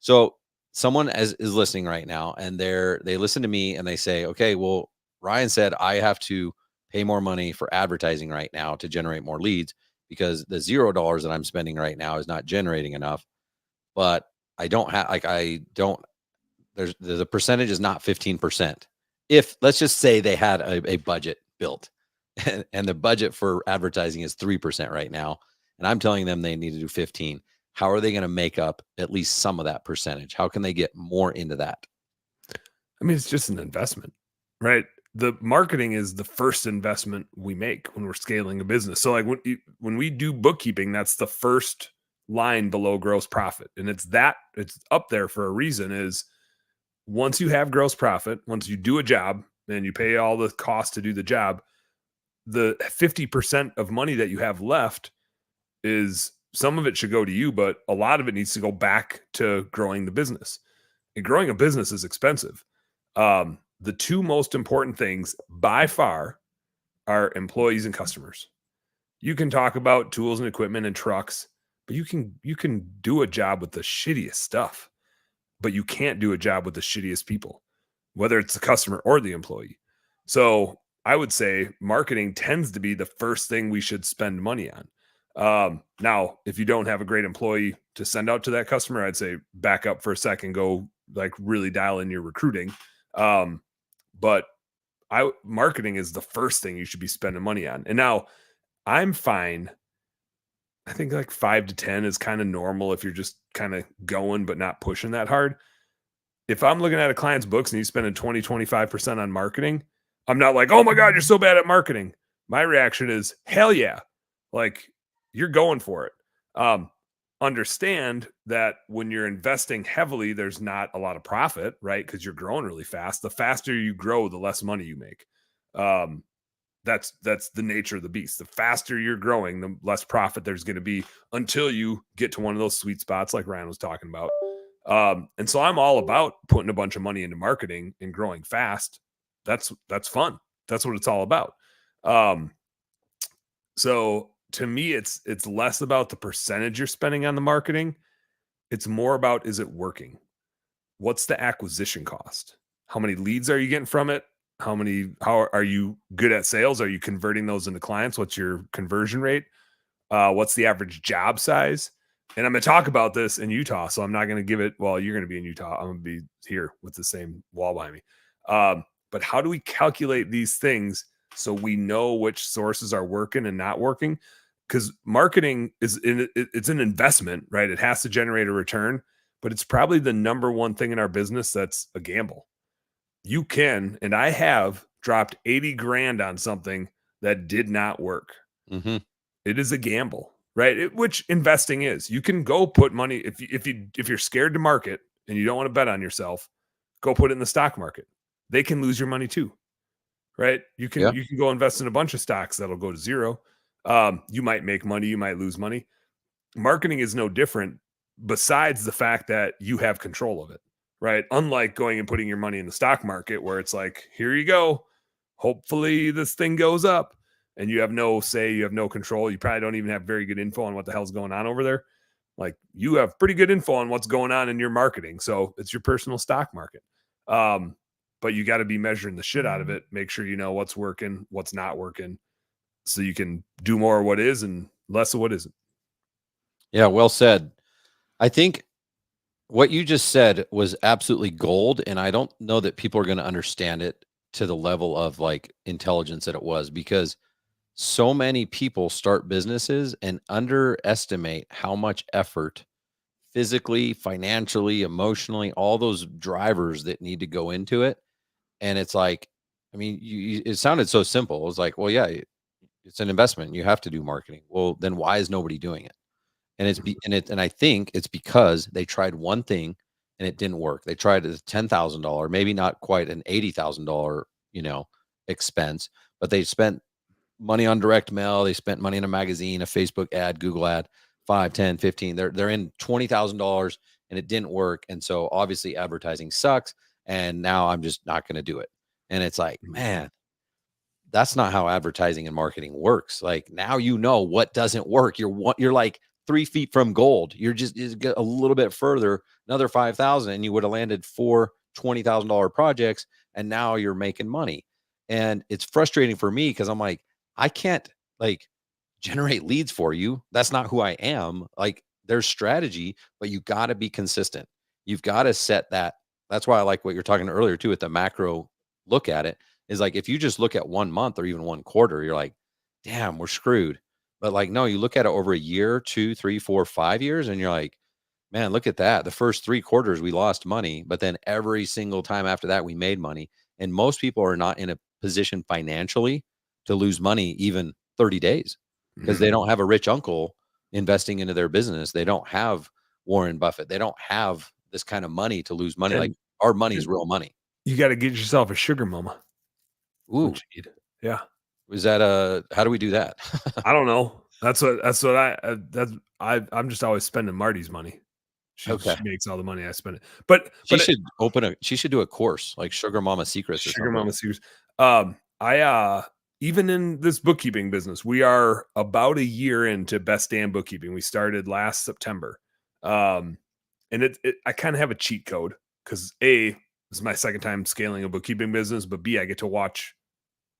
So someone is listening right now, and they listen to me and they say, okay, well, Ryan said I have to pay more money for advertising right now to generate more leads because the $0 that I'm spending right now is not generating enough. But I don't have, there's the percentage is not 15%. If let's just say they had a budget built and the budget for advertising is 3% right now, and I'm telling them they need to do 15. How are they going to make up at least some of that percentage? How can they get more into that? I mean, it's just an investment, right? The marketing is the first investment we make when we're scaling a business. So like when we do bookkeeping, that's the first line below gross profit. And it's up there for a reason. Is once you have gross profit, once you do a job and you pay all the costs to do the job, the 50% of money that you have left is, some of it should go to you, but a lot of it needs to go back to growing the business. And growing a business is expensive. The two most important things by far are employees and customers. You can talk about tools and equipment and trucks, but you can do a job with the shittiest stuff, but you can't do a job with the shittiest people, whether it's the customer or the employee. So I would say marketing tends to be the first thing we should spend money on. Now, if you don't have a great employee to send out to that customer, I'd say back up for a second, go like really dial in your recruiting. But marketing is the first thing you should be spending money on. And now I'm fine. I think like 5 to 10 is kind of normal if you're just kind of going, but not pushing that hard. If I'm looking at a client's books and he's spending 20, 25% on marketing, I'm not like, oh my God, you're so bad at marketing. My reaction is, hell yeah. Like, you're going for it. Understand that when you're investing heavily, there's not a lot of profit, right? Because you're growing really fast. The faster you grow, the less money you make. That's the nature of the beast. The faster you're growing, the less profit there's going to be until you get to one of those sweet spots like Ryan was talking about. And so I'm all about putting a bunch of money into marketing and growing fast. That's fun. That's what it's all about. So to me, it's less about the percentage you're spending on the marketing. It's more about, is it working? What's the acquisition cost? How many leads are you getting from it? How are you good at sales? Are you converting those into clients? What's your conversion rate? What's the average job size? And I'm going to talk about this in Utah. So I'm not going to give it, well, you're going to be in Utah. I'm going to be here with the same wall behind me. But how do we calculate these things so we know which sources are working and not working? Because marketing it's an investment, right? It has to generate a return, but it's probably the number one thing in our business that's a gamble. You can, and I have dropped 80 grand on something that did not work. Mm-hmm. It is a gamble, right? Which investing is. You can go put money, if you're scared to market and you don't want to bet on yourself, go put it in the stock market. They can lose your money too, right? You can go invest in a bunch of stocks that'll go to zero. You might make money, you might lose money. Marketing is no different, besides the fact that you have control of it, right? Unlike going and putting your money in the stock market where it's like, here you go. Hopefully this thing goes up and you have no say, you have no control. You probably don't even have very good info on what the hell's going on over there. Like, you have pretty good info on what's going on in your marketing. So it's your personal stock market. But you got to be measuring the shit out of it. Make sure you know what's working, what's not working, so you can do more of what is and less of what isn't. Yeah, well said. I think what you just said was absolutely gold, and I don't know that people are going to understand it to the level of like intelligence that it was, because so many people start businesses and underestimate how much effort physically, financially, emotionally, all those drivers that need to go into it. And it's like, I mean, it sounded so simple. It was like, well, yeah, it's an investment. You have to do marketing. Well, then why is nobody doing it? And and I think it's because they tried one thing and it didn't work. They tried a $10,000, maybe not quite an $80,000, expense, but they spent money on direct mail. They spent money in a magazine, a Facebook ad, Google ad, 5, 10, 15. They're in $20,000 and it didn't work. And so obviously advertising sucks. And now I'm just not going to do it. And it's like, man, that's not how advertising and marketing works. Like now you know what doesn't work. You're like 3 feet from gold. You're just get a little bit further, another 5,000, and you would have landed 4 $20,000 projects, and now you're making money. And it's frustrating for me because I'm like, I can't like generate leads for you. That's not who I am. Like there's strategy, but you got to be consistent. You've got to set that. That's why I like what you're talking earlier too, with the macro look at it is like, if you just look at 1 month or even 1 quarter, you're like, damn, we're screwed. But like, no, you look at it over a year, 2, 3, 4, 5 years, and you're like, man, look at that. The first 3 quarters, we lost money, but then every single time after that, we made money. And most people are not in a position financially to lose money even 30 days because they don't have a rich uncle investing into their business. They don't have Warren Buffett. They don't have this kind of money to lose money. And- like our money's real money. You got to get yourself a sugar mama. Ooh, Yeah. is that how do we do that? I don't know. I'm just always spending Marty's money. She makes all the money, I spend it. But She should do a course like Sugar Mama Secrets or Sugar something. Mama Secrets. Even in this bookkeeping business, we are about a year into Best Damn Bookkeeping. We started last September. And I kind of have a cheat code because A, this is my second time scaling a bookkeeping business, but B, I get to watch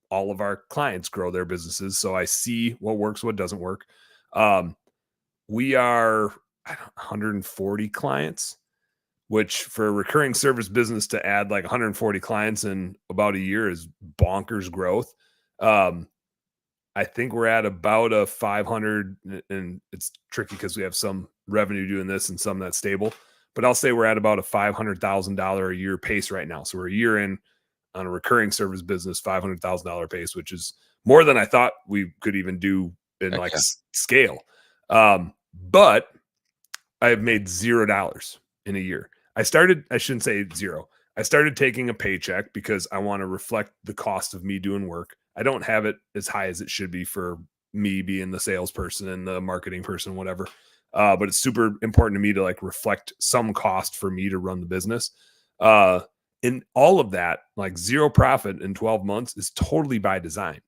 all of our clients grow their businesses. So I see what works, what doesn't work. We are 140 clients, which for a recurring service business to add like 140 clients in about a year is bonkers growth. I think we're at about a 500, and it's tricky because we have some revenue doing this and some that's stable, but I'll say we're at about a $500,000 a year pace right now. So we're a year in on a recurring service business, $500,000 pace, which is more than I thought we could even do in scale. But I have made $0 in a year. I shouldn't say zero. I started taking a paycheck because I want to reflect the cost of me doing work. I don't have it as high as it should be for me being the salesperson and the marketing person, whatever. But it's super important to me to like reflect some cost for me to run the business. In all of that, like 0 profit in 12 months is totally by design.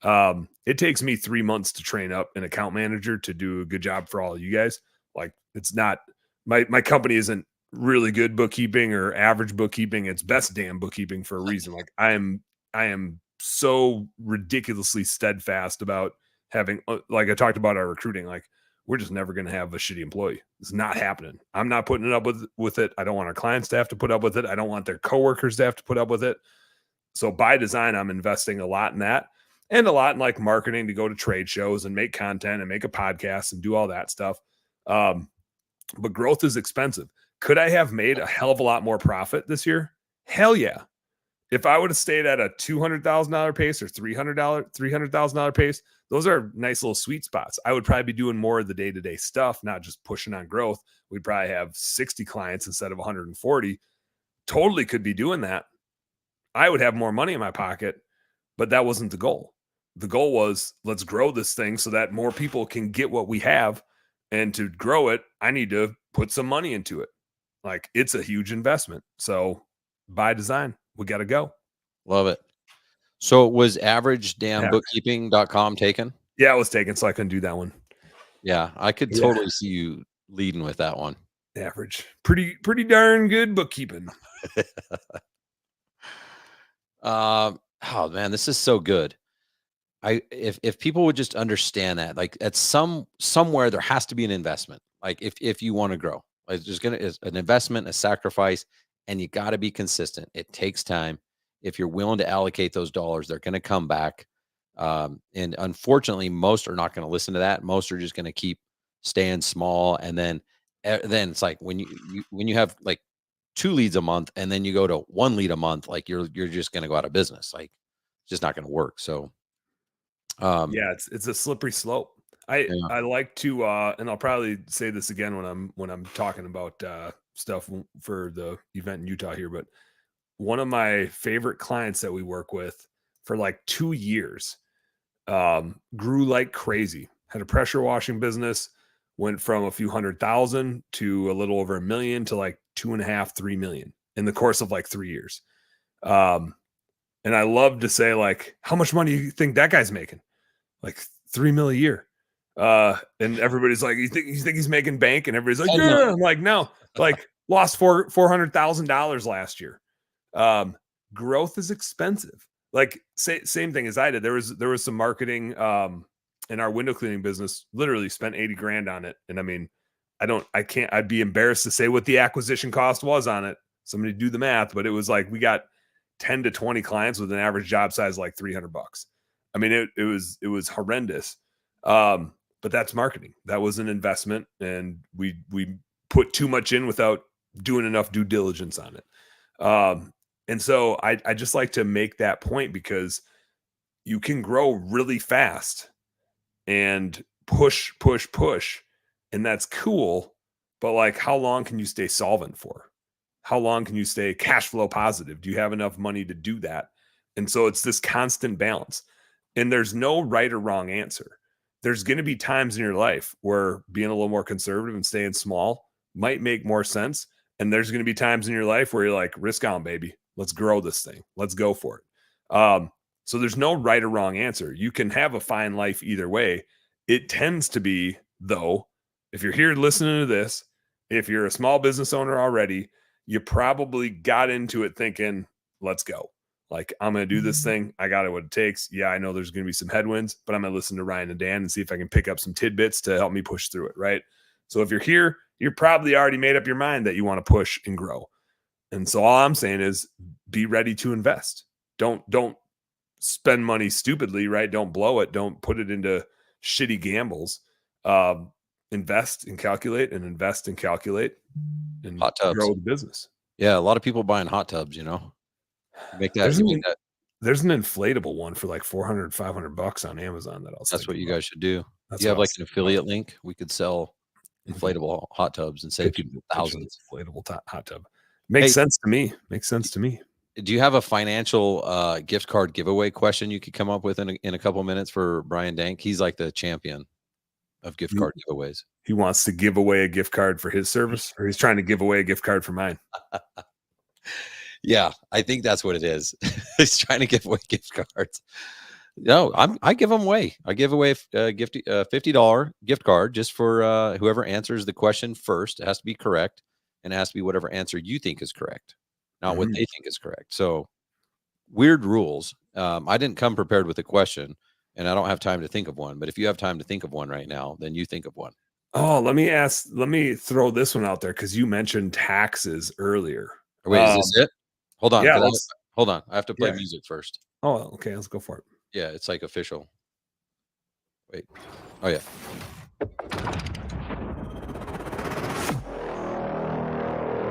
It takes me 3 months to train up an account manager to do a good job for all of you guys. Like it's not my company isn't really good bookkeeping or average bookkeeping. It's Best Damn Bookkeeping for a reason. Like I am so ridiculously steadfast about having, like I talked about our recruiting, like we're just never going to have a shitty employee. It's not happening. I'm not putting it up with it. I don't want our clients to have to put up with it. I don't want their coworkers to have to put up with it. So by design, I'm investing a lot in that and a lot in like marketing to go to trade shows and make content and make a podcast and do all that stuff. But growth is expensive. Could I have made a hell of a lot more profit this year? Hell yeah. If I would have stayed at a $200,000 pace or $300,000 pace, those are nice little sweet spots. I would probably be doing more of the day-to-day stuff, not just pushing on growth. We'd probably have 60 clients instead of 140. Totally could be doing that. I would have more money in my pocket, but that wasn't the goal. The goal was let's grow this thing so that more people can get what we have. And to grow it, I need to put some money into it. Like it's a huge investment. So by design, we got to go. Love it. So was averagedamnbookkeeping.com taken? Yeah, it was taken. So I couldn't do that one. Yeah, I could totally see you leading with that one. Average. Pretty darn good bookkeeping. Oh man, this is so good. If people would just understand that, like at somewhere there has to be an investment. Like if you want to grow, like it's an investment, a sacrifice, and you got to be consistent. It takes time. If you're willing to allocate those dollars, they're going to come back. And unfortunately, most are not going to listen to that. Most are just going to keep staying small. And then it's like when you have like 2 leads a month, and then you go to 1 lead a month, like you're just going to go out of business. Like it's just not going to work. So. Yeah, it's a slippery slope. I like to and I'll probably say this again when I'm talking about stuff for the event in Utah here, but one of my favorite clients that we work with for like 2 years grew like crazy. Had a pressure washing business, went from a few 100,000 to a little over $1 million to like 2.5, 3 million in the course of like 3 years. And I love to say, like, how much money do you think that guy's making? Like 3 million a year. And everybody's like, you think he's making bank? And everybody's like, yeah. I'm like, no, like lost $400,000 last year. Growth is expensive. Like same thing as I did. There was some marketing in our window cleaning business. Literally spent 80 grand on it. And I mean, I'd be embarrassed to say what the acquisition cost was on it. Somebody do the math, but it was like we got 10 to 20 clients with an average job size like $300. I mean, it was horrendous. But that's marketing. That was an investment, and we put too much in without doing enough due diligence on it. And so I just like to make that point, because you can grow really fast and push, and that's cool. But like, how long can you stay solvent for? How long can you stay cash flow positive? Do you have enough money to do that? And so it's this constant balance, and there's no right or wrong answer. There's going to be times in your life where being a little more conservative and staying small might make more sense. And there's going to be times in your life where you're like, risk on, baby. Let's grow this thing. Let's go for it. So there's no right or wrong answer. You can have a fine life either way. It tends to be, though, if you're here listening to this, if you're a small business owner already, you probably got into it thinking, let's go. Like, I'm going to do this thing. I got it, what it takes. Yeah, I know there's going to be some headwinds, but I'm going to listen to Ryan and Dan and see if I can pick up some tidbits to help me push through it, right? So if you're here, you're probably already made up your mind that you want to push and grow. And so all I'm saying is be ready to invest. Don't spend money stupidly, right? Don't blow it. Don't put it into shitty gambles. Invest and calculate, and invest and calculate, and Hot tubs. Grow the business. Yeah, a lot of people buying hot tubs, Make that. There's an inflatable one for like $400, $500 on Amazon. That's what you guys should do. If you have like an affiliate link, we could sell inflatable hot tubs and save people thousands. Inflatable hot tub. Makes sense to me. Makes sense to me. Do you have a financial gift card giveaway question you could come up with in a couple minutes for Brian Dank? He's like the champion of gift card giveaways. He wants to give away a gift card for his service, or he's trying to give away a gift card for mine. Yeah, I think that's what it is. He's trying to give away gift cards. No, I give them away. I give away a $50 gift card just for whoever answers the question first. It has to be correct, and it has to be whatever answer you think is correct, not what they think is correct. So weird rules. I didn't come prepared with a question, and I don't have time to think of one. But if you have time to think of one right now, then you think of one. Oh, let me throw this one out there, because you mentioned taxes earlier. Wait, is this it? Hold on. Yeah, hold on. I have to play music first. Oh, okay. Let's go for it. Yeah, it's like official. Wait. Oh, yeah.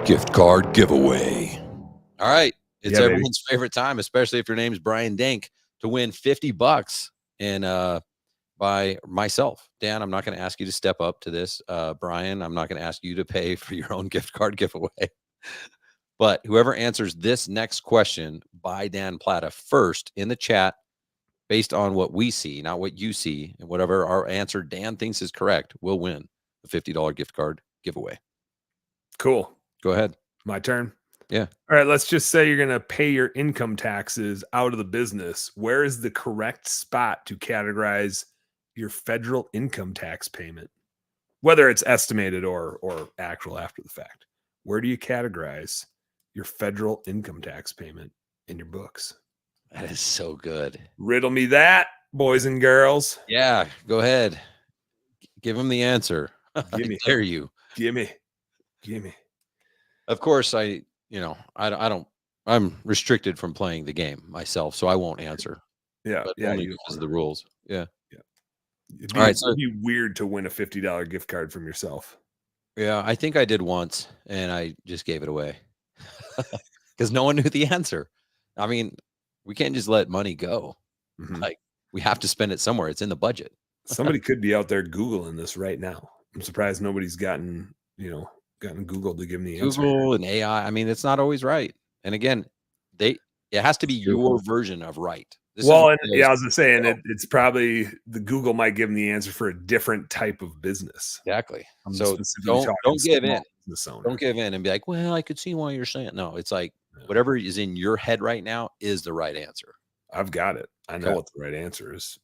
Gift card giveaway. All right. It's everyone's favorite time, especially if your name's Brian Dank, to win $50 and by myself. Dan, I'm not going to ask you to step up to this. Brian, I'm not going to ask you to pay for your own gift card giveaway. But whoever answers this next question by Dan Platta first in the chat, based on what we see, not what you see, and whatever our answer Dan thinks is correct, will win the $50 gift card giveaway. Cool. Go ahead. My turn. Yeah. All right. Let's just say you're going to pay your income taxes out of the business. Where is the correct spot to categorize your federal income tax payment, whether it's estimated or actual after the fact? Where do you categorize your federal income tax payment in your books? That is so good. Riddle me that, boys and girls. Yeah, go ahead. Give him the answer. Give me. I dare you. Give me. Of course, I'm restricted from playing the game myself, so I won't answer. Yeah, but only because of the rules. Yeah. All right, so it'd be weird to win a $50 gift card from yourself. Yeah, I think I did once, and I just gave it away because no one knew the answer. I mean, we can't just let money go. Like, we have to spend it somewhere. It's in the budget. Somebody could be out there Googling this right now. I'm surprised nobody's gotten Google to give me the answer. Google and AI. I mean, it's not always right. And again, It has to be your version of right. This Well, is and I was just saying it's probably the Google might give them the answer for a different type of business. exactly. I'm So specifically talking don't give small in. business owner. Don't give in and be like, well, I could see why you're saying. No, it's like whatever is in your head right now is the right answer. I've got it. I know Okay. what the right answer is.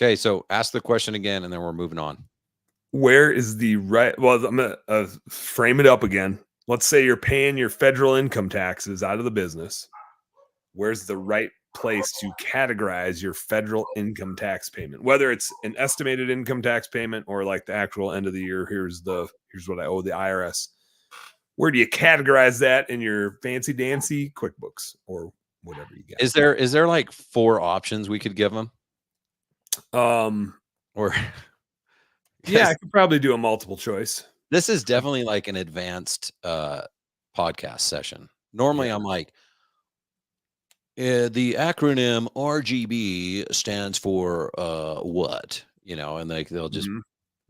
Okay, so ask the question again, and then we're moving on. Where is the right? Well, I'm gonna frame it up again. Let's say you're paying your federal income taxes out of the business. Where's the right place to categorize your federal income tax payment? Whether it's an estimated income tax payment or like the actual end of the year, here's what I owe the IRS. Where do you categorize that in your fancy dancy QuickBooks or whatever you got? Is there like 4 options we could give them? Or Yeah, I could probably do a multiple choice. this is definitely like an advanced podcast session. Normally I'm like, the acronym RGB stands for what? You know, and like they'll just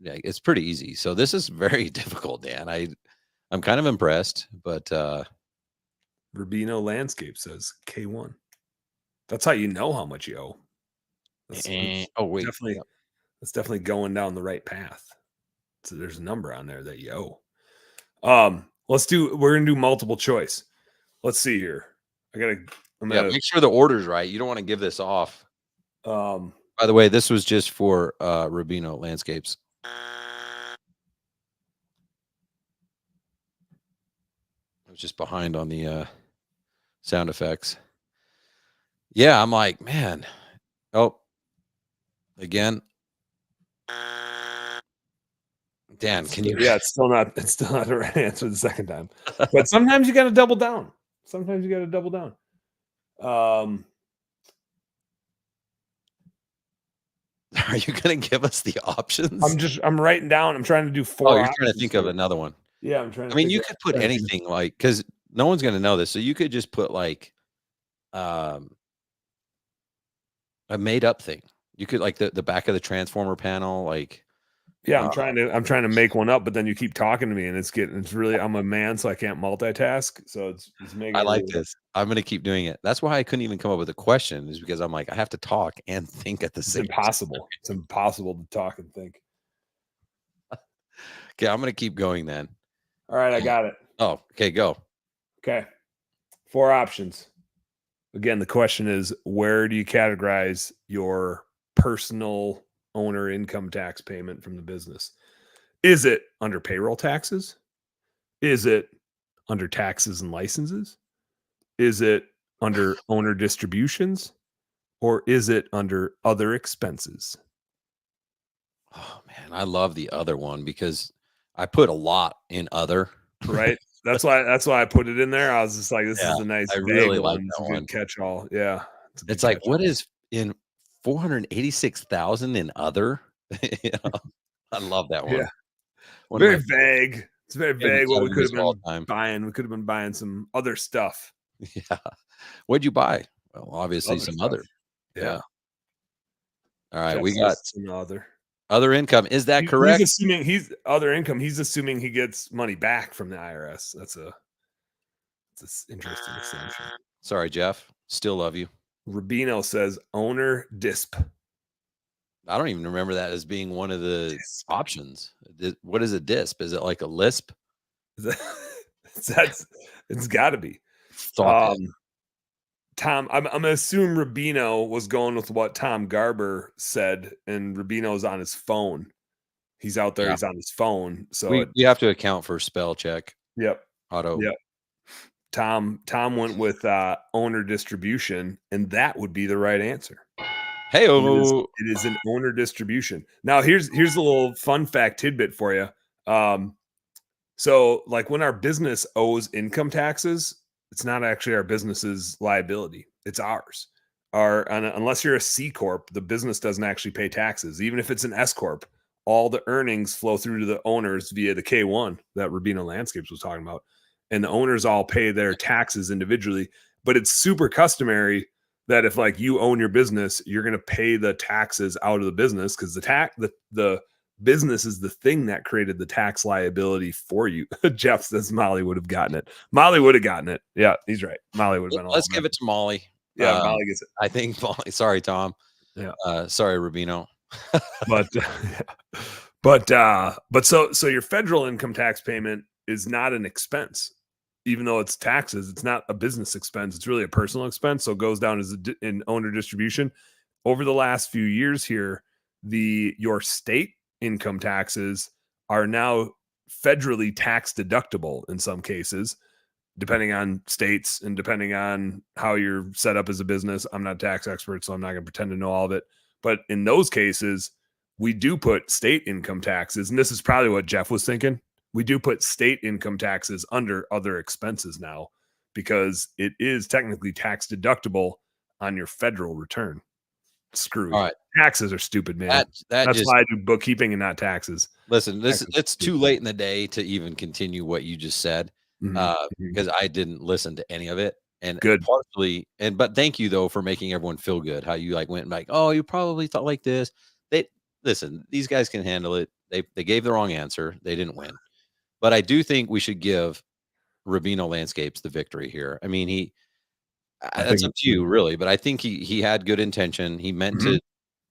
yeah, it's pretty easy. So this is very difficult, Dan. I'm kind of impressed, but Rubino Landscape says K1. That's how you know how much you owe. That's oh wait, definitely yep. that's definitely going down the right path. So there's a number on there that you owe. We're gonna do multiple choice. Let's see here. Make sure the order's right. You don't want to give this off. By the way, this was just for Rubino Landscapes. I was just behind on the sound effects. Yeah, I'm like, man. Oh, again. Dan, can you? Yeah, it's still not the right answer the second time. But sometimes you got to double down. Are you going to give us the options? I'm writing down. I'm trying to do 4. Oh, you're trying to think of another one. Yeah, I'm trying to. I mean, you could put anything like, because no one's going to know this. So you could just put like a made up thing. You could like the back of the transformer panel, like. Yeah, I'm trying to make one up, but then you keep talking to me, and it's really. I'm a man, so I can't multitask. So it's making. I like this. I'm gonna keep doing it. That's why I couldn't even come up with a question, is because I'm like, I have to talk and think at the same. It's impossible. It's impossible to talk and think. Okay, I'm gonna keep going then. All right, I got it. Oh, okay, go. Okay, 4 options. Again, the question is, where do you categorize your personal owner income tax payment from the business? Is it under payroll taxes? Is it under taxes and licenses? Is it under owner distributions? Or is it under other expenses? Oh man, I love the other one because I put a lot in other. Right. That's why I put it in there. I was just like, this is a nice. I really like It's that a good one. catch-all. Yeah. It's like, what is in 486,000 in other? You know, I love that one. Yeah. One Very of my- vague. It's very favorite vague what we could titles of all have time. been buying. We could have been buying some other stuff. Yeah. What'd you buy? Well, obviously Other some stuff. other. Yeah. All right, we Jeff got says some other income. Is that correct? He's assuming he's other income. He's assuming he gets money back from the IRS. That's an interesting assumption. Sorry, Jeff. Still love you. Rubino says owner disp. I don't even remember that as being one of the options. What is a DISP? Is it like a lisp? It's got to be. Thought Tom, I'm gonna assume Rubino was going with what Tom Garber said, and Rubino's on his phone. He's out there. Yeah. He's on his phone. So we have to account for spell check. Yep. Auto. Yep. Tom went with owner distribution, and that would be the right answer. Hey, It is an owner distribution. Now, here's a little fun fact tidbit for you. So like when our business owes income taxes, it's not actually our business's liability. It's ours. Unless you're a C Corp, the business doesn't actually pay taxes. Even if it's an S Corp, all the earnings flow through to the owners via the K1 that Rubino Landscapes was talking about. And the owners all pay their taxes individually. But it's super customary that if like you own your business, you're going to pay the taxes out of the business because the business is the thing that created the tax liability for you. Jeff says Molly would have gotten it. Molly would have gotten it. Yeah, he's right. Molly would have been. Let's give it to Molly. Yeah, Molly gets it. I think. Sorry, Tom. Yeah. Sorry, Rubino. But so your federal income tax payment is not an expense, even though it's taxes. It's not a business expense. It's really a personal expense. So it goes down as an owner distribution. Over the last few years here, your state income taxes are now federally tax deductible in some cases, depending on states and depending on how you're set up as a business. I'm not a tax expert, so I'm not going to pretend to know all of it. But in those cases, we do put state income taxes, and this is probably what Jeff was thinking. We do put state income taxes under other expenses now because it is technically tax deductible on your federal return. Screw All right. Taxes are stupid, man. That's just, why I do bookkeeping and not taxes. Listen, it's too late in the day to even continue what you just said because I didn't listen to any of it. And Good. Partially, but thank you though for making everyone feel good. How you went and oh, you probably thought like this. Listen, these guys can handle it. They gave the wrong answer. They didn't win. But I do think we should give Rubino Landscapes the victory here. I mean, that's up to you, really. But I think he had good intention. He meant to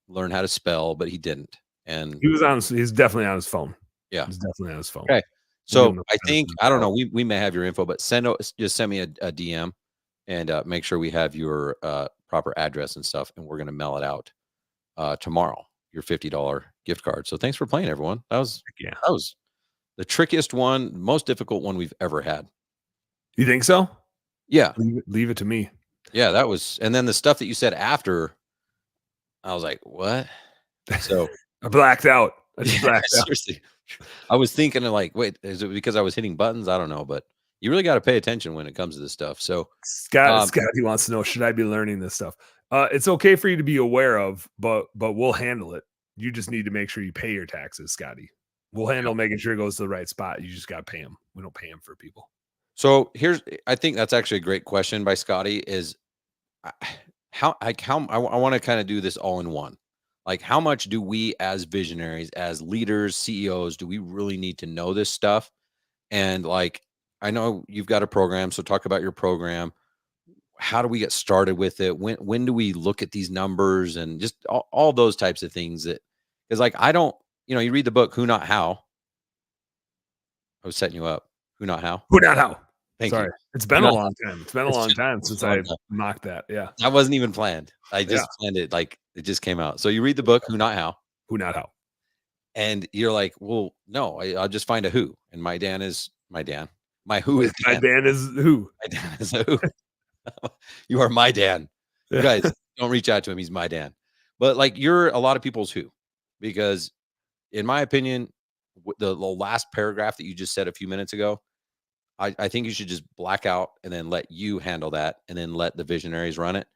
learn how to spell, but he didn't. And he's definitely on his phone. Yeah, he's definitely on his phone. Okay. So I think I don't know. We may have your info, but just send me a DM and make sure we have your proper address and stuff, and we're gonna mail it out tomorrow. Your $50 gift card. So thanks for playing, everyone. That was the trickiest one, most difficult one we've ever had. You think so? Yeah. Leave it to me. Yeah, that was. And then the stuff that you said after, I was like, what? So I blacked out. I just blacked out. Seriously. I was thinking of wait, is it because I was hitting buttons? I don't know, but you really got to pay attention when it comes to this stuff. So Scott, he wants to know, should I be learning this stuff? It's okay for you to be aware of, but we'll handle it. You just need to make sure you pay your taxes, Scotty. We'll handle making sure it goes to the right spot. You just got to pay them. We don't pay them for people. So I think that's actually a great question by Scotty is how I want to kind of do this all in one. Like, how much do we as visionaries, as leaders, CEOs, do we really need to know this stuff? And I know you've got a program, so talk about your program. How do we get started with it? When do we look at these numbers and just all those types of things because I don't, you read the book, Who Not How. I was setting you up. Who Not How. Who Not How. Sorry. You. It's been a long time. It's been a long time since I mocked that. Yeah. That wasn't even planned. I just planned it. It just came out. So you read the book, Who Not How. Who Not How. And you're like, well, no, I'll just find a who. And my Dan is my Dan. My who is Dan. My Dan is who. My Dan is a who. You are my Dan. You guys, don't reach out to him. He's my Dan. But you're a lot of people's who. Because in my opinion, the last paragraph that you just said a few minutes ago, I think you should just black out and then let you handle that and then let the visionaries run it.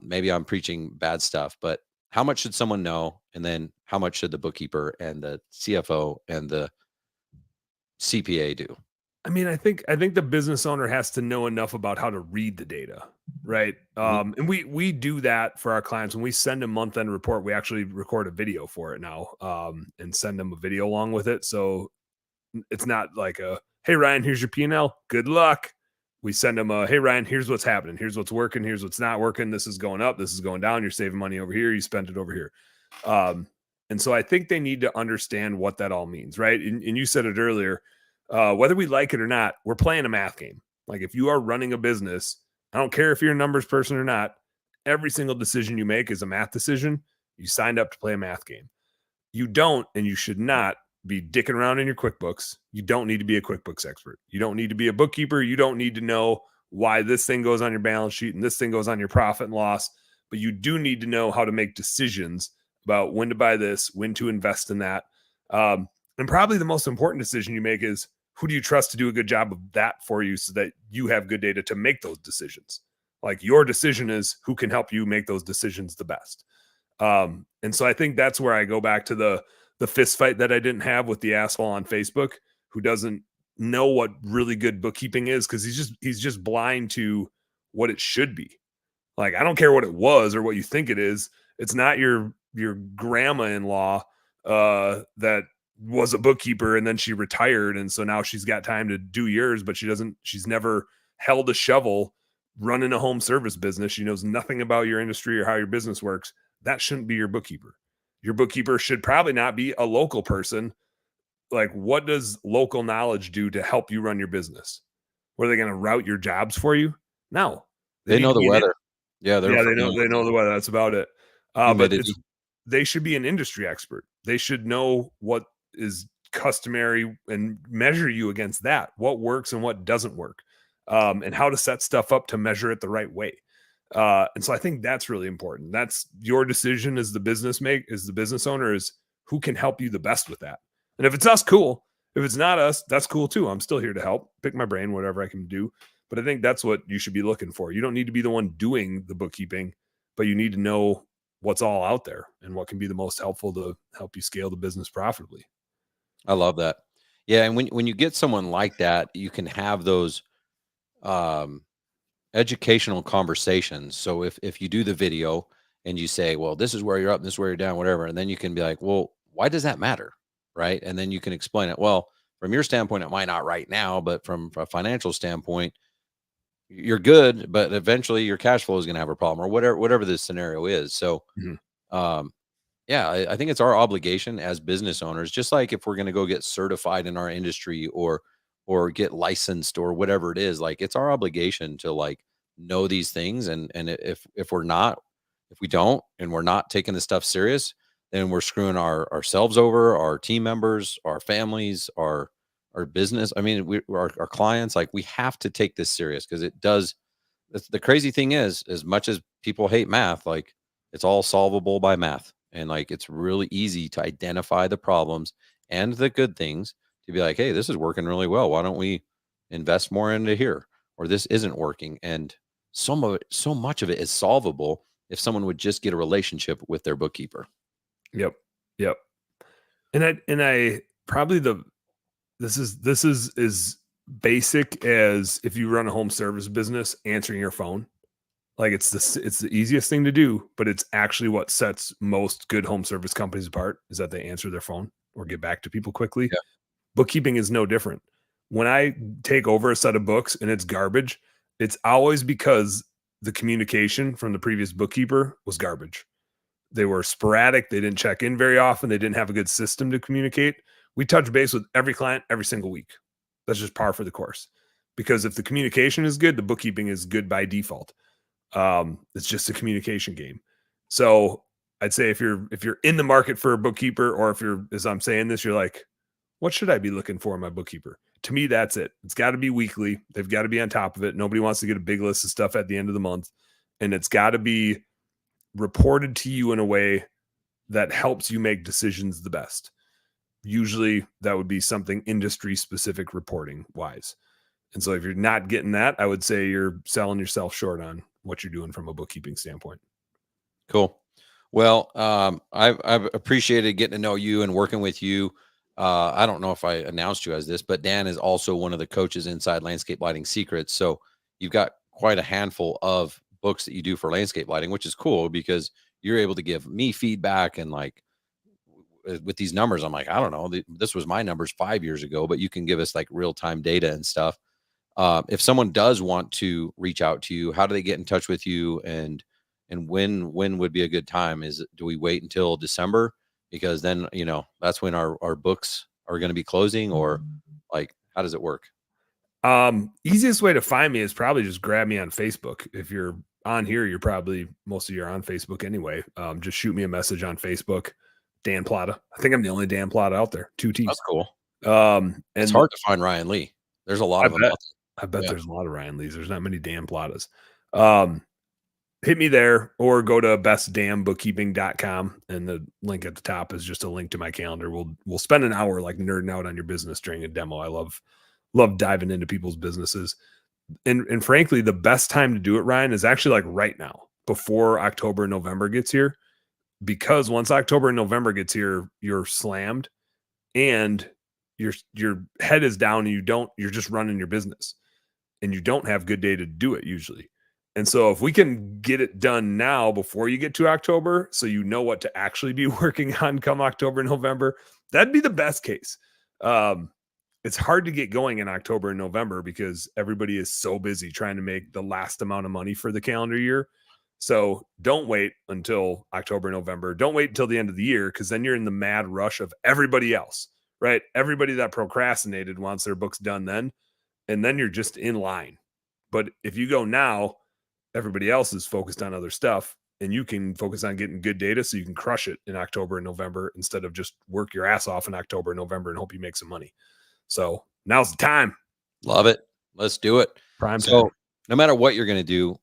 Maybe I'm preaching bad stuff, but how much should someone know? And then how much should the bookkeeper and the CFO and the CPA do? I mean, I think the business owner has to know enough about how to read the data, right? And we do that for our clients. When we send a month-end report, we actually record a video for it now and send them a video along with it. So it's not like hey, Ryan, here's your P&L. Good luck. We send them hey, Ryan, here's what's happening. Here's what's working. Here's what's not working. This is going up. This is going down. You're saving money over here. You spent it over here. And so I think they need to understand what that all means, right? And you said it earlier. Whether we like it or not, we're playing a math game. If you are running a business, I don't care if you're a numbers person or not, every single decision you make is a math decision. You signed up to play a math game. You don't, and you should not be dicking around in your QuickBooks. You don't need to be a QuickBooks expert. You don't need to be a bookkeeper. You don't need to know why this thing goes on your balance sheet and this thing goes on your profit and loss. But you do need to know how to make decisions about when to buy this, when to invest in that. And probably the most important decision you make is, who do you trust to do a good job of that for you so that you have good data to make those decisions? Your decision is who can help you make those decisions the best. And so I think that's where I go back to the fist fight that I didn't have with the asshole on Facebook who doesn't know what really good bookkeeping is because he's just blind to what it should be. I don't care what it was or what you think it is. It's not your grandma-in-law that was a bookkeeper and then she retired. And so now she's got time to do yours, but she's never held a shovel running a home service business. She knows nothing about your industry or how your business works. That shouldn't be your bookkeeper. Your bookkeeper should probably not be a local person. Like, what does local knowledge do to help you run your business? What, are they going to route your jobs for you? No. They need know to the be weather. Yeah, Yeah, they know the weather. That's about it. But humidity. they should be an industry expert. They should know what is customary and measure you against that. What works and what doesn't work, and how to set stuff up to measure it the right way. And so I think that's really important. That's your decision as the business owner, is who can help you the best with that. And if it's us, cool. If it's not us, that's cool too. I'm still here to help, pick my brain, whatever I can do. But I think that's what you should be looking for. You don't need to be the one doing the bookkeeping, but you need to know what's all out there and what can be the most helpful to help you scale the business profitably. I love that. Yeah, and when you get someone like that, you can have those educational conversations. So if you do the video and you say, well, this is where you're up, this is where you're down, whatever, and then you can be like, well, why does that matter? Right. And then you can explain it. Well, from your standpoint, it might not right now, but from a financial standpoint, you're good, but eventually your cash flow is going to have a problem, or whatever the scenario is. So Mhm. yeah, I think it's our obligation as business owners, just like if we're going to go get certified in our industry or get licensed or whatever it is, like it's our obligation to like know these things. And if we don't, and we're not taking this stuff serious, then we're screwing ourselves over, our team members, our families, our business. I mean, our clients, like we have to take this serious, because it does. The crazy thing is, as much as people hate math, like it's all solvable by math. And like it's really easy to identify the problems and the good things, to be like, hey, this is working really well. Why don't we invest more into here? Or this isn't working. And so much of it is solvable if someone would just get a relationship with their bookkeeper. Yep. And I probably this is as basic as if you run a home service business, answering your phone. Like it's the easiest thing to do, but it's actually what sets most good home service companies apart, is that they answer their phone or get back to people quickly. Yeah. Bookkeeping is no different. When I take over a set of books and it's garbage, it's always because the communication from the previous bookkeeper was garbage. They were sporadic. They didn't check in very often. They didn't have a good system to communicate. We touch base with every client every single week. That's just par for the course. Because if the communication is good, the bookkeeping is good by default. It's just a communication game. So I'd say if you're in the market for a bookkeeper, or if you're, as I'm saying this, you're like, what should I be looking for in my bookkeeper? To me, that's it. It's got to be weekly. They've got to be on top of it. Nobody wants to get a big list of stuff at the end of the month. And it's got to be reported to you in a way that helps you make decisions the best. Usually that would be something industry specific reporting wise. And so if you're not getting that, I would say you're selling yourself short on what you're doing from a bookkeeping standpoint. Cool. Well, I've appreciated getting to know you and working with you. I don't know if I announced you as this, but Dan is also one of the coaches inside Landscape Lighting Secrets. So you've got quite a handful of books that you do for landscape lighting, which is cool, because you're able to give me feedback. And like with these numbers, I'm like, I don't know, this was my numbers 5 years ago, but you can give us like real-time data and stuff. If someone does want to reach out to you, how do they get in touch with you? And when would be a good time? Do we wait until December? Because then, that's when our books are going to be closing, or like, how does it work? Easiest way to find me is probably just grab me on Facebook. If you're on here, most of you are on Facebook anyway. Just shoot me a message on Facebook. Dan Platta. I think I'm the only Dan Platta out there. 2 T's. That's cool. And it's hard to find Ryan Lee. There's a lot of them out there. I bet there's a lot of Ryan Lees. There's not many Dan Plattas. Hit me there, or go to bestdambookkeeping.com, and the link at the top is just a link to my calendar. We'll spend an hour like nerding out on your business during a demo. I love diving into people's businesses. And frankly, the best time to do it, Ryan, is actually like right now, before October and November gets here, because once October and November gets here, you're slammed and your head is down, and you're just running your business, and you don't have good data to do it usually. And so if we can get it done now before you get to October, so you know what to actually be working on come October, November, that'd be the best case. it's hard to get going in October and November because everybody is so busy trying to make the last amount of money for the calendar year. So don't wait until October, November. Don't wait until the end of the year, because then you're in the mad rush of everybody else, right? Everybody that procrastinated wants their books done then, and then you're just in line. But if you go now, everybody else is focused on other stuff, and you can focus on getting good data so you can crush it in October and November instead of just work your ass off in October and November and hope you make some money. So now's the time. Love it. Let's do it. Prime So time. no matter what you're going to do,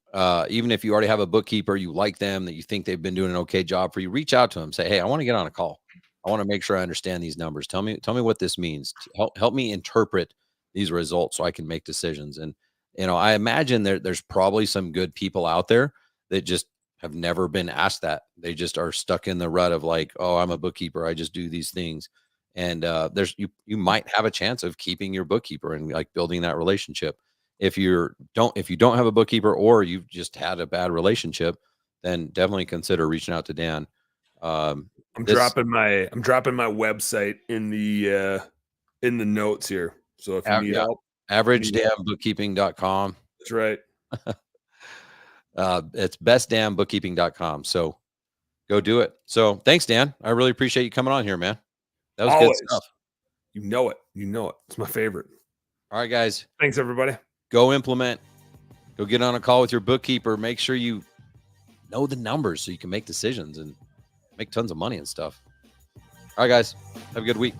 even if you already have a bookkeeper, you like them, that you think they've been doing an okay job for you, reach out to them. Say, hey, I want to get on a call. I want to make sure I understand these numbers. Tell me what this means. Help me interpret these results so I can make decisions. And, I imagine there's probably some good people out there that just have never been asked that. They just are stuck in the rut of like, oh, I'm a bookkeeper, I just do these things. And you might have a chance of keeping your bookkeeper and like building that relationship. If you don't have a bookkeeper, or you've just had a bad relationship, then definitely consider reaching out to Dan. I'm dropping my website in the notes here. So if you need help, AverageDamnBookkeeping.com. that's right. It's bestdamnbookkeeping.com. So go do it. So thanks, Dan. I really appreciate you coming on here, man. That was Always. good stuff. You know it. It's my favorite. All right, guys. Thanks, everybody. Go implement. Go get on a call with your bookkeeper. Make sure you know the numbers so you can make decisions and make tons of money and stuff. All right, guys. Have a good week.